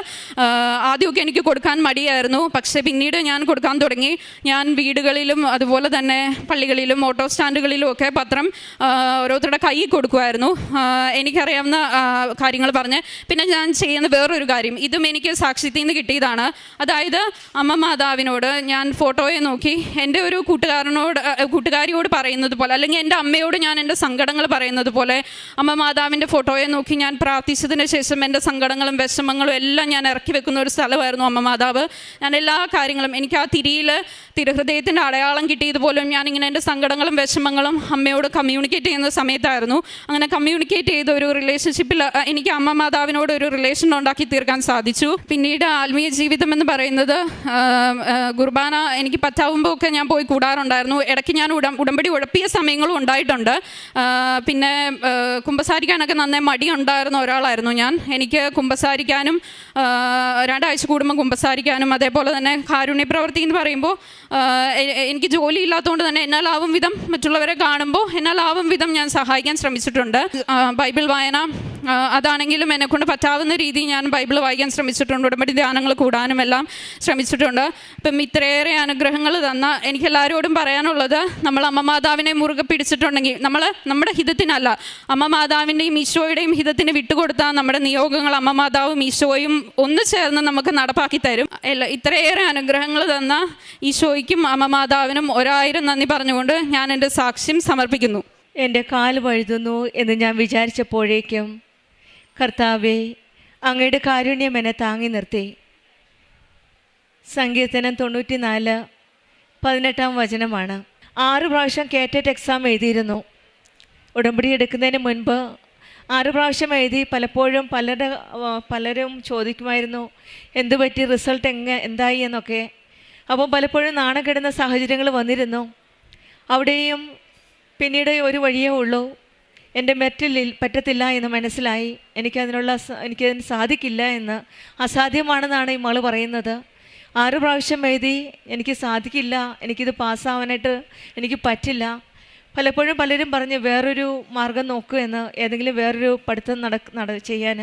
ആദ്യമൊക്കെ എനിക്ക് കൊടുക്കാൻ മടിയായിരുന്നു. പക്ഷേ പിന്നീട് ഞാൻ കൊടുക്കാൻ തുടങ്ങി. ഞാൻ വീടുകളിലും അതുപോലെ തന്നെ പള്ളികളിലും ഓട്ടോ സ്റ്റാൻഡുകളിലും ഒക്കെ പത്രം ഓരോരുത്തരുടെ കയ്യിൽ കൊടുക്കുമായിരുന്നു, എനിക്കറിയാവുന്ന കാര്യങ്ങൾ പറഞ്ഞ്. പിന്നെ ഞാൻ ചെയ്യുന്ന വേറൊരു കാര്യം, ഇതും എനിക്ക് സാക്ഷ്യത്തിൽ നിന്ന് കിട്ടിയതാണ്. അതായത് അമ്മ മാതാവിനോട് ഞാൻ ഫോട്ടോയെ നോക്കി എൻ്റെ ഒരു കൂട്ടുകാരിയോട് പറയുന്നത് പോലെ, അല്ലെങ്കിൽ എൻ്റെ അമ്മയോട് ഞാൻ എൻ്റെ സങ്കടങ്ങൾ പറയുന്നത് പോലെ, അമ്മ മാതാവിൻ്റെ ഫോട്ടോയെ നോക്കി ഞാൻ പ്രാർത്ഥിച്ചതിന് ശേഷം എൻ്റെ സങ്കടങ്ങളും വിഷമങ്ങളും എല്ലാം ഞാൻ ഇറക്കി വെക്കുന്ന ഒരു സ്ഥലമായിരുന്നു അമ്മ മാതാവ്. ഞാൻ എല്ലാ കാര്യങ്ങളും, എനിക്ക് ആ തിരുഹൃദയത്തിൻ്റെ അടയാളം കിട്ടിയതുപോലും ഞാനിങ്ങനെ എൻ്റെ സങ്കടങ്ങളും വിഷമങ്ങളും അമ്മയോട് കമ്മ്യൂണിക്കേറ്റ് ചെയ്യുന്ന സമയത്തായിരുന്നു. അങ്ങനെ കമ്മ്യൂണിക്കേറ്റ് ചെയ്ത ഒരു റിലേഷൻഷിപ്പിൽ എനിക്ക് അമ്മ മാതാവിനോട് ഒരു റിലേഷൻ ഉണ്ടാക്കി തീർക്കാൻ സാധിച്ചു. പിന്നീട് ആത്മീയ ജീവിതം എന്ന് പറയുന്നത്, കുർബാന എനിക്ക് പറ്റാവുമ്പോൾ ഒക്കെ ഞാൻ പോയി കൂടാറുണ്ടായിരുന്നു. ഇടയ്ക്ക് ഞാൻ ഉടമ്പടി ഉഴപ്പിയ സമയങ്ങളും ഉണ്ടായിട്ടുണ്ട്. പിന്നെ കുമ്പസാരിക്കാനൊക്കെ നന്നായി മടി ഉണ്ടായിരുന്ന ഒരാളായിരുന്നു ഞാൻ. എനിക്ക് കുമ്പസാരിക്കാനും 2 ആഴ്ച കൂടുമ്പോൾ കുമ്പസാരിക്കാനും, അതേപോലെ തന്നെ കാരുണ്യ പ്രവൃത്തി എന്ന് പറയുമ്പോൾ എനിക്ക് ജോലി ഇല്ലാത്തതുകൊണ്ട് തന്നെ എന്നാലാവും വിധം മറ്റുള്ളവരെ കാണുമ്പോൾ എന്നാലാവും വിധം ഞാൻ സഹായിക്കാൻ ശ്രമിച്ചിട്ടുണ്ട്. ബൈബിൾ വായന അതാണെങ്കിലും എന്നെക്കൊണ്ട് പറ്റാവുന്ന രീതിയിൽ ഞാൻ ബൈബിൾ വായിക്കാൻ ശ്രമിച്ചിട്ടുണ്ട്. ഉടമ്പടി ധ്യാനങ്ങൾ കൂടാനും എല്ലാം ശ്രമിച്ചിട്ടുണ്ട്. ഇപ്പം ഇത്രയേറെ അനുഗ്രഹങ്ങൾ തന്ന എനിക്കെല്ലാവരോടും പറയാനുള്ളത്, നമ്മൾ അമ്മ മാതാവിനെ മുറുകെ പിടിച്ചിട്ടുണ്ടെങ്കിൽ, നമ്മുടെ ഹിതത്തിനല്ല, അമ്മ മാതാവിൻ്റെയും ഈശോയുടെയും ഹിതത്തിന് വിട്ടുകൊടുത്താൽ നമ്മുടെ നിയോഗങ്ങൾ അമ്മ മാതാവും ഈശോയും ഒന്ന് ചേർന്ന് നമുക്ക് നടപ്പാക്കി തരും. ഇത്രയേറെ അനുഗ്രഹങ്ങൾ തന്ന ഈശോയ്ക്കും അമ്മ മാതാവിനും 1000 നന്ദി പറഞ്ഞുകൊണ്ട് ഞാൻ എൻ്റെ സാക്ഷ്യം സമർപ്പിക്കുന്നു. എൻ്റെ കാൽ വഴുതുന്നു എന്ന് ഞാൻ വിചാരിച്ചപ്പോഴേക്കും കർത്താവേ, അങ്ങയുടെ കാരുണ്യം എന്നെ താങ്ങി നിർത്തി. സങ്കീർത്തനം 94 18-ാം വചനമാണ്. 6 പ്രാവശ്യം കേറ്ററ്റ് എക്സാം എഴുതിയിരുന്നു. ഉടമ്പടി എടുക്കുന്നതിന് മുൻപ് 6 പ്രാവശ്യം എഴുതി. പലപ്പോഴും പലരും ചോദിക്കുമായിരുന്നു എന്ത് പറ്റി, റിസൾട്ട് എന്തായി എന്നൊക്കെ. അപ്പം പലപ്പോഴും നാണം കെടുന്ന സാഹചര്യങ്ങൾ വന്നിരുന്നു. അവിടെയും പിന്നീട് ഒരു വഴിയേ ഉള്ളൂ, എൻ്റെ പറ്റത്തില്ല എന്ന് മനസ്സിലായി. എനിക്കതിന് സാധിക്കില്ല എന്ന്, അസാധ്യമാണെന്നാണ് ഈ മകൾ പറയുന്നത്. 6 പ്രാവശ്യം എഴുതി, എനിക്ക് സാധിക്കില്ല, എനിക്കിത് പാസ്സാവാനായിട്ട് എനിക്ക് പറ്റില്ല. പലപ്പോഴും പലരും പറഞ്ഞ് വേറൊരു മാർഗം നോക്കൂ എന്ന്, ഏതെങ്കിലും വേറൊരു പഠിത്തം ചെയ്യാൻ.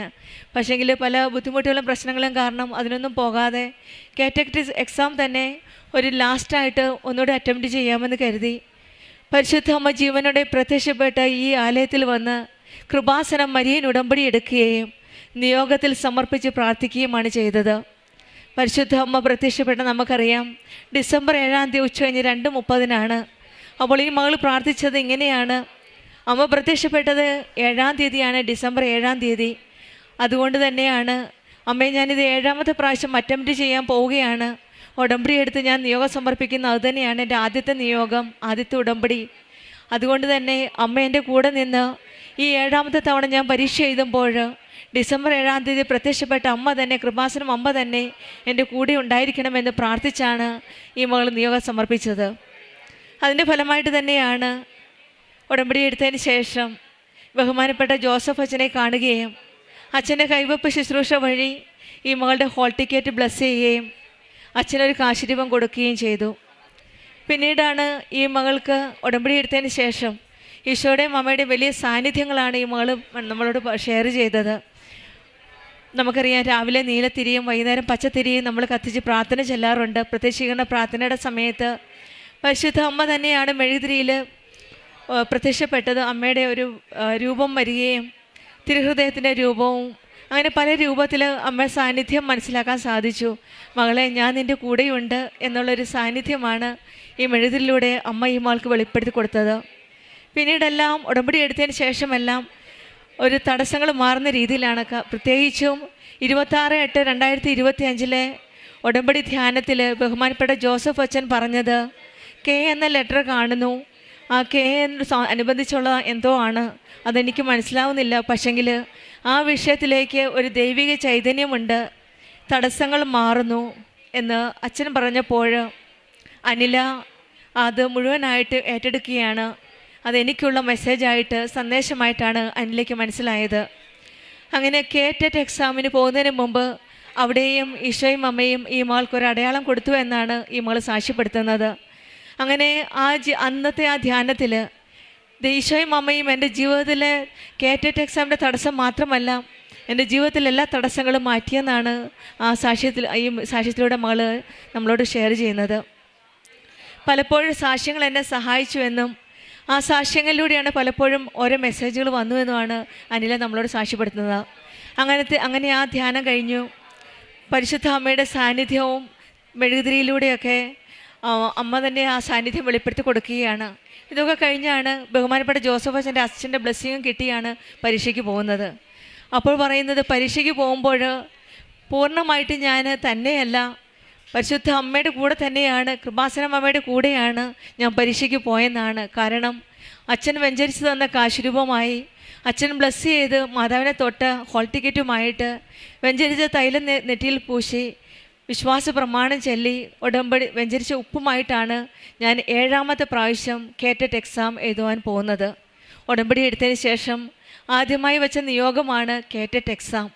പക്ഷേങ്കിൽ പല ബുദ്ധിമുട്ടുകളും പ്രശ്നങ്ങളും കാരണം അതിനൊന്നും പോകാതെ കാറ്റഗറി എക്സാം തന്നെ ഒരു ലാസ്റ്റായിട്ട് ഒന്നുകൂടെ അറ്റംപ്റ്റ് ചെയ്യാമെന്ന് കരുതി. പരിശുദ്ധ അമ്മ ജീവനോടെ പ്രത്യക്ഷപ്പെട്ട ഈ ആലയത്തിൽ വന്ന് കൃപാസനം മരിയൻ ഉടമ്പടി എടുക്കുകയും നിയോഗത്തിൽ സമർപ്പിച്ച് പ്രാർത്ഥിക്കുകയുമാണ് ചെയ്തത്. പരിശുദ്ധ അമ്മ പ്രത്യക്ഷപ്പെട്ട നമുക്കറിയാം ഡിസംബർ 7-ാം തീയതി ഉച്ചകഴിഞ്ഞ് 2:30 അപ്പോൾ ഈ മകൾ പ്രാർത്ഥിച്ചത് ഇങ്ങനെയാണ്. അമ്മ പ്രത്യക്ഷപ്പെട്ടത് 7-ാം തീയതിയാണ്, ഡിസംബർ 7-ാം തീയതി. അതുകൊണ്ട് തന്നെയാണ് അമ്മേ, ഞാനിത് 7ാമത്തെ പ്രാവശ്യം അറ്റംപ്റ്റ് ചെയ്യാൻ പോവുകയാണ്. ഉടമ്പടി എടുത്ത് ഞാൻ നിയോഗം സമർപ്പിക്കുന്ന അത് തന്നെയാണ് എൻ്റെ ആദ്യത്തെ നിയോഗം, ആദ്യത്തെ ഉടമ്പടി. അതുകൊണ്ട് തന്നെ അമ്മ എൻ്റെ കൂടെ നിന്ന് ഈ 7ാമത്തെ തവണ ഞാൻ പരീക്ഷ എഴുതുമ്പോൾ ഡിസംബർ 7-ാം തീയതി പ്രത്യക്ഷപ്പെട്ട അമ്മ തന്നെ, കൃപാസനം അമ്മ തന്നെ എൻ്റെ കൂടെ ഉണ്ടായിരിക്കണമെന്ന് പ്രാർത്ഥിച്ചാണ് ഈ മകൾ നിയോഗം സമർപ്പിച്ചത്. അതിൻ്റെ ഫലമായിട്ട് തന്നെയാണ് ഉടമ്പടി എടുത്തതിന് ശേഷം ബഹുമാനപ്പെട്ട ജോസഫ് അച്ഛനെ കാണുകയും അച്ഛൻ്റെ കൈവപ്പ് ശുശ്രൂഷ വഴി ഈ മകളുടെ ഹോൾ ടിക്കറ്റ് ബ്ലസ് ചെയ്യുകയും അച്ഛനൊരു കാശിരൂപം കൊടുക്കുകയും ചെയ്തു. പിന്നീടാണ് ഈ മകൾക്ക് ഉടമ്പടി എടുത്തതിന് ശേഷം ഈശോയുടെയും അമ്മയുടെയും വലിയ സാന്നിധ്യങ്ങളാണ് ഈ മകൾ നമ്മളോട് ഷെയർ ചെയ്തത്. നമുക്കറിയാം, രാവിലെ നീലത്തിരിയും വൈകുന്നേരം പച്ചത്തിരിയും നമ്മൾ കത്തിച്ച് പ്രാർത്ഥന ചെല്ലാറുണ്ട്. പ്രത്യക്ഷീകരണ പ്രാർത്ഥനയുടെ സമയത്ത് പരിശുദ്ധ അമ്മ തന്നെയാണ് മെഴുകുതിരിയിൽ പ്രത്യക്ഷപ്പെട്ടത്. അമ്മയുടെ ഒരു രൂപം വരികയും തിരുഹൃദയത്തിൻ്റെ രൂപവും അങ്ങനെ പല രൂപത്തിൽ അമ്മ സാന്നിധ്യം മനസ്സിലാക്കാൻ സാധിച്ചു. മകളെ, ഞാൻ നിൻ്റെ കൂടെയുണ്ട് എന്നുള്ളൊരു സാന്നിധ്യമാണ് ഈ മെഴുകുതിരിയിലൂടെ അമ്മ ഈ മകൾക്ക് വെളിപ്പെടുത്തി കൊടുത്തത്. പിന്നീടെല്ലാം ഉടമ്പടി എടുത്തതിന് ശേഷമെല്ലാം ഒരു തടസ്സങ്ങൾ മാറുന്ന രീതിയിലാണ്. പ്രത്യേകിച്ചും 26/8/2025 ഉടമ്പടി ധ്യാനത്തിൽ ബഹുമാനപ്പെട്ട ജോസഫ് അച്ഛൻ പറഞ്ഞത് കെ എന്ന ലെറ്റർ കാണുന്നു. ആ കെ അനുബന്ധിച്ചുള്ള എന്തോ ആണ്, അതെനിക്ക് മനസ്സിലാവുന്നില്ല. പക്ഷെങ്കിൽ ആ വിഷയത്തിലേക്ക് ഒരു ദൈവിക ചൈതന്യമുണ്ട്, തടസ്സങ്ങൾ മാറുന്നു എന്ന് അച്ഛൻ പറഞ്ഞപ്പോൾ അനില അത് മുഴുവനായിട്ട് ഏറ്റെടുക്കുകയാണ്. അതെനിക്കുള്ള മെസ്സേജായിട്ട്, സന്ദേശമായിട്ടാണ് അനിലയ്ക്ക് മനസ്സിലായത്. അങ്ങനെ കേറ്ററ്റ് എക്സാമിന് പോകുന്നതിന് മുമ്പ് അവിടെയും ഈശോയും അമ്മയും ഈ മകൾക്കൊരു അടയാളം കൊടുത്തു എന്നാണ് ഈ മകൾ സാക്ഷ്യപ്പെടുത്തുന്നത്. അങ്ങനെ അന്നത്തെ ആ ധ്യാനത്തിൽ ഈശോയും അമ്മയും എൻ്റെ ജീവിതത്തിലെ കേറ്ററ്റ് എക്സാമിൻ്റെ തടസ്സം മാത്രമല്ല, എൻ്റെ ജീവിതത്തിലെ എല്ലാ തടസ്സങ്ങളും മാറ്റിയെന്നാണ് ഈ സാക്ഷ്യത്തിലൂടെ മകൾ നമ്മളോട് ഷെയർ ചെയ്യുന്നത്. പലപ്പോഴും സാക്ഷ്യങ്ങൾ എന്നെ സഹായിച്ചുവെന്നും ആ സാക്ഷ്യങ്ങളിലൂടെയാണ് പലപ്പോഴും ഓരോ മെസ്സേജുകൾ വന്നുവെന്നുമാണ് അനില നമ്മളോട് സാക്ഷ്യപ്പെടുത്തുന്നത്. അങ്ങനെ ആ ധ്യാനം കഴിഞ്ഞു. പരിശുദ്ധ അമ്മയുടെ സാന്നിധ്യവും മെഴുകുതിരിയിലൂടെയൊക്കെ അമ്മ തന്നെ ആ സാന്നിധ്യം വെളിപ്പെടുത്തി കൊടുക്കുകയാണ്. ഇതൊക്കെ കഴിഞ്ഞാണ് ബഹുമാനപ്പെട്ട ജോസഫ് അച്ഛൻ്റെ ബ്ലെസ്സിങ്ങും കിട്ടിയാണ് പരീക്ഷയ്ക്ക് പോകുന്നത്. അപ്പോൾ പറയുന്നത്, പരീക്ഷയ്ക്ക് പോകുമ്പോൾ പൂർണ്ണമായിട്ട് ഞാൻ തന്നെയല്ല, പരിശുദ്ധ അമ്മയുടെ കൂടെ തന്നെയാണ്, കൃപാസനം അമ്മയുടെ കൂടെയാണ് ഞാൻ പരീക്ഷയ്ക്ക് പോയെന്നാണ്. കാരണം അച്ഛൻ വെഞ്ചരിച്ച് തന്ന കാശുരൂപമായി അച്ഛൻ ബ്ലസ് ചെയ്ത് മാതാവിനെ തൊട്ട് ഹോൾ ടിക്കറ്റുമായിട്ട് വെഞ്ചരിച്ച തൈലം നെറ്റിയിൽ പൂശി വിശ്വാസ പ്രമാണം ചൊല്ലി ഉടമ്പടി വെഞ്ചരിച്ച ഉപ്പുമായിട്ടാണ് ഞാൻ 7ാമത്തെ പ്രാവശ്യം കേറ്ററ്റ് എക്സാം എഴുതുവാൻ പോകുന്നത്. ഉടമ്പടി എടുത്തതിന് ശേഷം ആദ്യമായി വെച്ച നിയോഗമാണ് കേറ്ററ്റ് എക്സാം.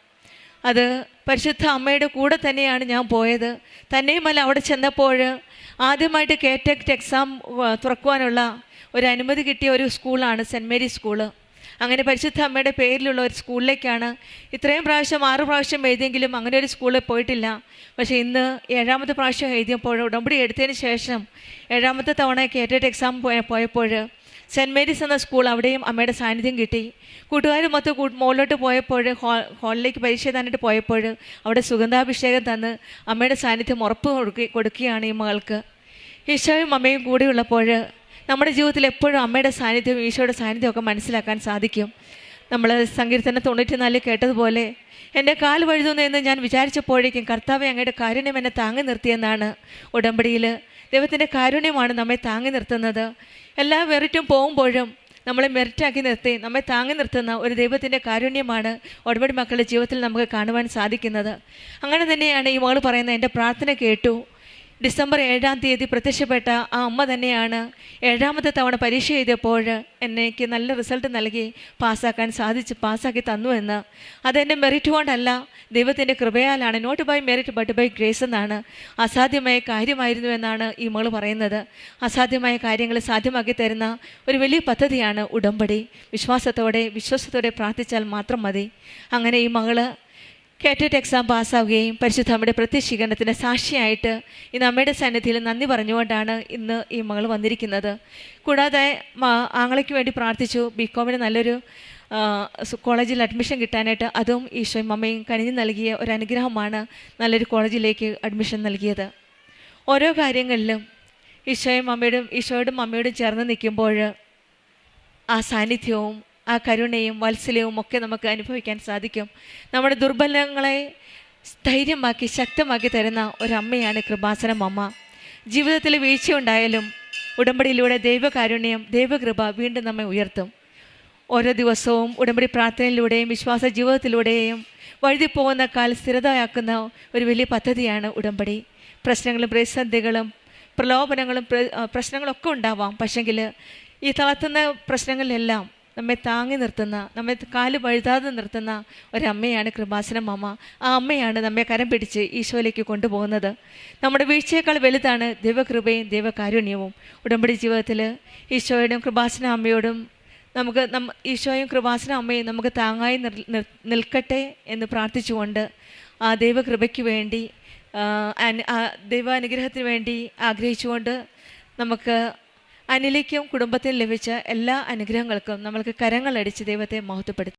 അത് പരിശുദ്ധ അമ്മയുടെ കൂടെ തന്നെയാണ് ഞാൻ പോയത്. തന്നെയുമല്ല, അവിടെ ചെന്നപ്പോൾ ആദ്യമായിട്ട് കേറ്ററ്റ് എക്സാം തുറക്കുവാനുള്ള ഒരു അനുമതി കിട്ടിയ ഒരു സ്കൂളാണ് സെൻറ്റ് മേരീസ് സ്കൂള്. അങ്ങനെ പരിശുദ്ധ അമ്മയുടെ പേരിലുള്ള ഒരു സ്കൂളിലേക്കാണ് ഇത്രയും പ്രാവശ്യം 6 പ്രാവശ്യം എഴുതിയെങ്കിലും അങ്ങനെ ഒരു സ്കൂളിൽ പോയിട്ടില്ല. പക്ഷേ ഇന്ന് 7ാമത്തെ പ്രാവശ്യം എഴുതിയപ്പോൾ ഉടമ്പടി എടുത്തതിന് ശേഷം 7ാമത്തെ തവണ കേറ്ററ്റ് എക്സാം പോയപ്പോൾ സെൻറ്റ് മേരീസ് എന്ന സ്കൂൾ, അവിടെയും അമ്മയുടെ സാന്നിധ്യം കിട്ടി. കൂട്ടുകാരുമൊത്ത് മുകളിലോട്ട് പോയപ്പോൾ ഹാളിലേക്ക് പരീക്ഷ എഴുതാനായിട്ട് പോയപ്പോൾ അവിടെ സുഗന്ധാഭിഷേകം തന്ന് അമ്മയുടെ സാന്നിധ്യം ഉറപ്പ് കൊടുക്കുകയാണ് ഈ മകൾക്ക്. ഈശോയും അമ്മയും കൂടെയുള്ളപ്പോൾ നമ്മുടെ ജീവിതത്തിൽ എപ്പോഴും അമ്മയുടെ സാന്നിധ്യം, ഈശോയുടെ സാന്നിധ്യമൊക്കെ മനസ്സിലാക്കാൻ സാധിക്കും. നമ്മൾ സങ്കീർത്തനം 94 കേട്ടതുപോലെ, എൻ്റെ കാൽ വഴുതുന്നു എന്ന് ഞാൻ വിചാരിച്ചപ്പോഴേക്കും കർത്താവെ അങ്ങയുടെ കാരുണ്യം എന്നെ താങ്ങി നിർത്തിയെന്നാണ്. ഉടമ്പടിയിൽ ദൈവത്തിൻ്റെ കാരുണ്യമാണ് നമ്മെ താങ്ങി നിർത്തുന്നത്. എല്ലാ വെറിറ്റും പോകുമ്പോഴും നമ്മളെ മെറിറ്റാക്കി നിർത്തി നമ്മെ താങ്ങി നിർത്തുന്ന ഒരു ദൈവത്തിൻ്റെ കാരുണ്യമാണ് ഉടമ്പടി മക്കളുടെ ജീവിതത്തിൽ നമുക്ക് കാണുവാൻ സാധിക്കുന്നത്. അങ്ങനെ തന്നെയാണ് ഈ മകൾ പറയുന്നത്, എൻ്റെ പ്രാർത്ഥന കേട്ടു. ഡിസംബർ 7-ാം തീയതി പ്രത്യക്ഷപ്പെട്ട ആ അമ്മ തന്നെയാണ് 7ാമത്തെ തവണ പരീക്ഷ എഴുതിയപ്പോൾ എനിക്ക് നല്ല റിസൾട്ട് നൽകി പാസ്സാക്കി തന്നു എന്ന്. അതെൻ്റെ മെറിറ്റ് കൊണ്ടല്ല, ദൈവത്തിൻ്റെ കൃപയാലാണ്. Not by merit but by grace എന്നാണ്. അസാധ്യമായ കാര്യമായിരുന്നു എന്നാണ് ഈ മകൾ പറയുന്നത്. അസാധ്യമായ കാര്യങ്ങൾ സാധ്യമാക്കി തരുന്ന ഒരു വലിയ പദ്ധതിയാണ് ഉടമ്പടി. വിശ്വാസത്തോടെ പ്രാർത്ഥിച്ചാൽ മാത്രം മതി. അങ്ങനെ ഈ മകള് കേറ്ററ്റ് എക്സാം പാസ്സാവുകയും പരിശുദ്ധ അമ്മയുടെ പ്രത്യക്ഷീകരണത്തിൻ്റെ സാക്ഷിയായിട്ട് ഇന്ന് അമ്മയുടെ സന്നിധിയിൽ നന്ദി പറഞ്ഞുകൊണ്ടാണ് ഇന്ന് ഈ മകൾ വന്നിരിക്കുന്നത്. കൂടാതെ ആങ്ങളയ്ക്ക് വേണ്ടി പ്രാർത്ഥിച്ചു. ബികോമിന് നല്ലൊരു കോളേജിൽ അഡ്മിഷൻ കിട്ടാനായിട്ട്. അതും ഈശോയും അമ്മയും കനിഞ്ഞു നൽകിയ ഒരു അനുഗ്രഹമാണ് നല്ലൊരു കോളേജിലേക്ക് അഡ്മിഷൻ നൽകിയത്. ഓരോ കാര്യങ്ങളിലും ഈശോയോടും അമ്മയോടും ചേർന്ന് നിൽക്കുമ്പോൾ ആ സാന്നിധ്യവും ആ കരുണയും വാത്സല്യവും ഒക്കെ നമുക്ക് അനുഭവിക്കാൻ സാധിക്കും. നമ്മുടെ ദുർബലങ്ങളെ സ്ഥൈര്യമാക്കി ശക്തമാക്കി തരുന്ന ഒരമ്മയാണ് കൃപാസനം അമ്മ. ജീവിതത്തിൽ വീഴ്ചയുണ്ടായാലും ഉടമ്പടിയിലൂടെ ദൈവകാരുണ്യം, ദൈവകൃപ വീണ്ടും നമ്മെ ഉയർത്തും. ഓരോ ദിവസവും ഉടമ്പടി പ്രാർത്ഥനയിലൂടെയും വിശ്വാസ ജീവിതത്തിലൂടെയും വഴുതിപ്പോകുന്ന സ്ഥിരതയാക്കുന്ന ഒരു വലിയ പദ്ധതിയാണ് ഉടമ്പടി. പ്രശ്നങ്ങളും പ്രതിസന്ധികളും പ്രലോഭനങ്ങളും പ്രശ്നങ്ങളൊക്കെ ഉണ്ടാവാം. പക്ഷെങ്കിൽ ഈ തളർത്തുന്ന പ്രശ്നങ്ങളിലെല്ലാം നമ്മെ താങ്ങി നിർത്തുന്ന, നമ്മെ കാല് വഴുതാതെ നിർത്തുന്ന ഒരമ്മയാണ് കൃപാസനം അമ്മ. ആ അമ്മയാണ് നമ്മെ കരം പിടിച്ച് ഈശോയിലേക്ക് കൊണ്ടുപോകുന്നത്. നമ്മുടെ വീഴ്ചയേക്കാൾ വലുതാണ് ദൈവകൃപയും ദൈവകാരുണ്യവും. ഉടമ്പടി ജീവിതത്തിൽ ഈശോയോടും കൃപാസന അമ്മയോടും ഈശോയും കൃപാസന അമ്മയും നമുക്ക് താങ്ങായി നിൽക്കട്ടെ എന്ന് പ്രാർത്ഥിച്ചുകൊണ്ട് ആ ദൈവകൃപയ്ക്ക് വേണ്ടി, ദൈവാനുഗ്രഹത്തിന് വേണ്ടി ആഗ്രഹിച്ചുകൊണ്ട് നമുക്ക് അനിലേക്കും കുടുംബത്തിനും ലഭിച്ച എല്ലാ അനുഗ്രഹങ്ങൾക്കും നമ്മൾക്ക് കരങ്ങളടിച്ച് ദൈവത്തെ മഹത്വപ്പെടുത്താം.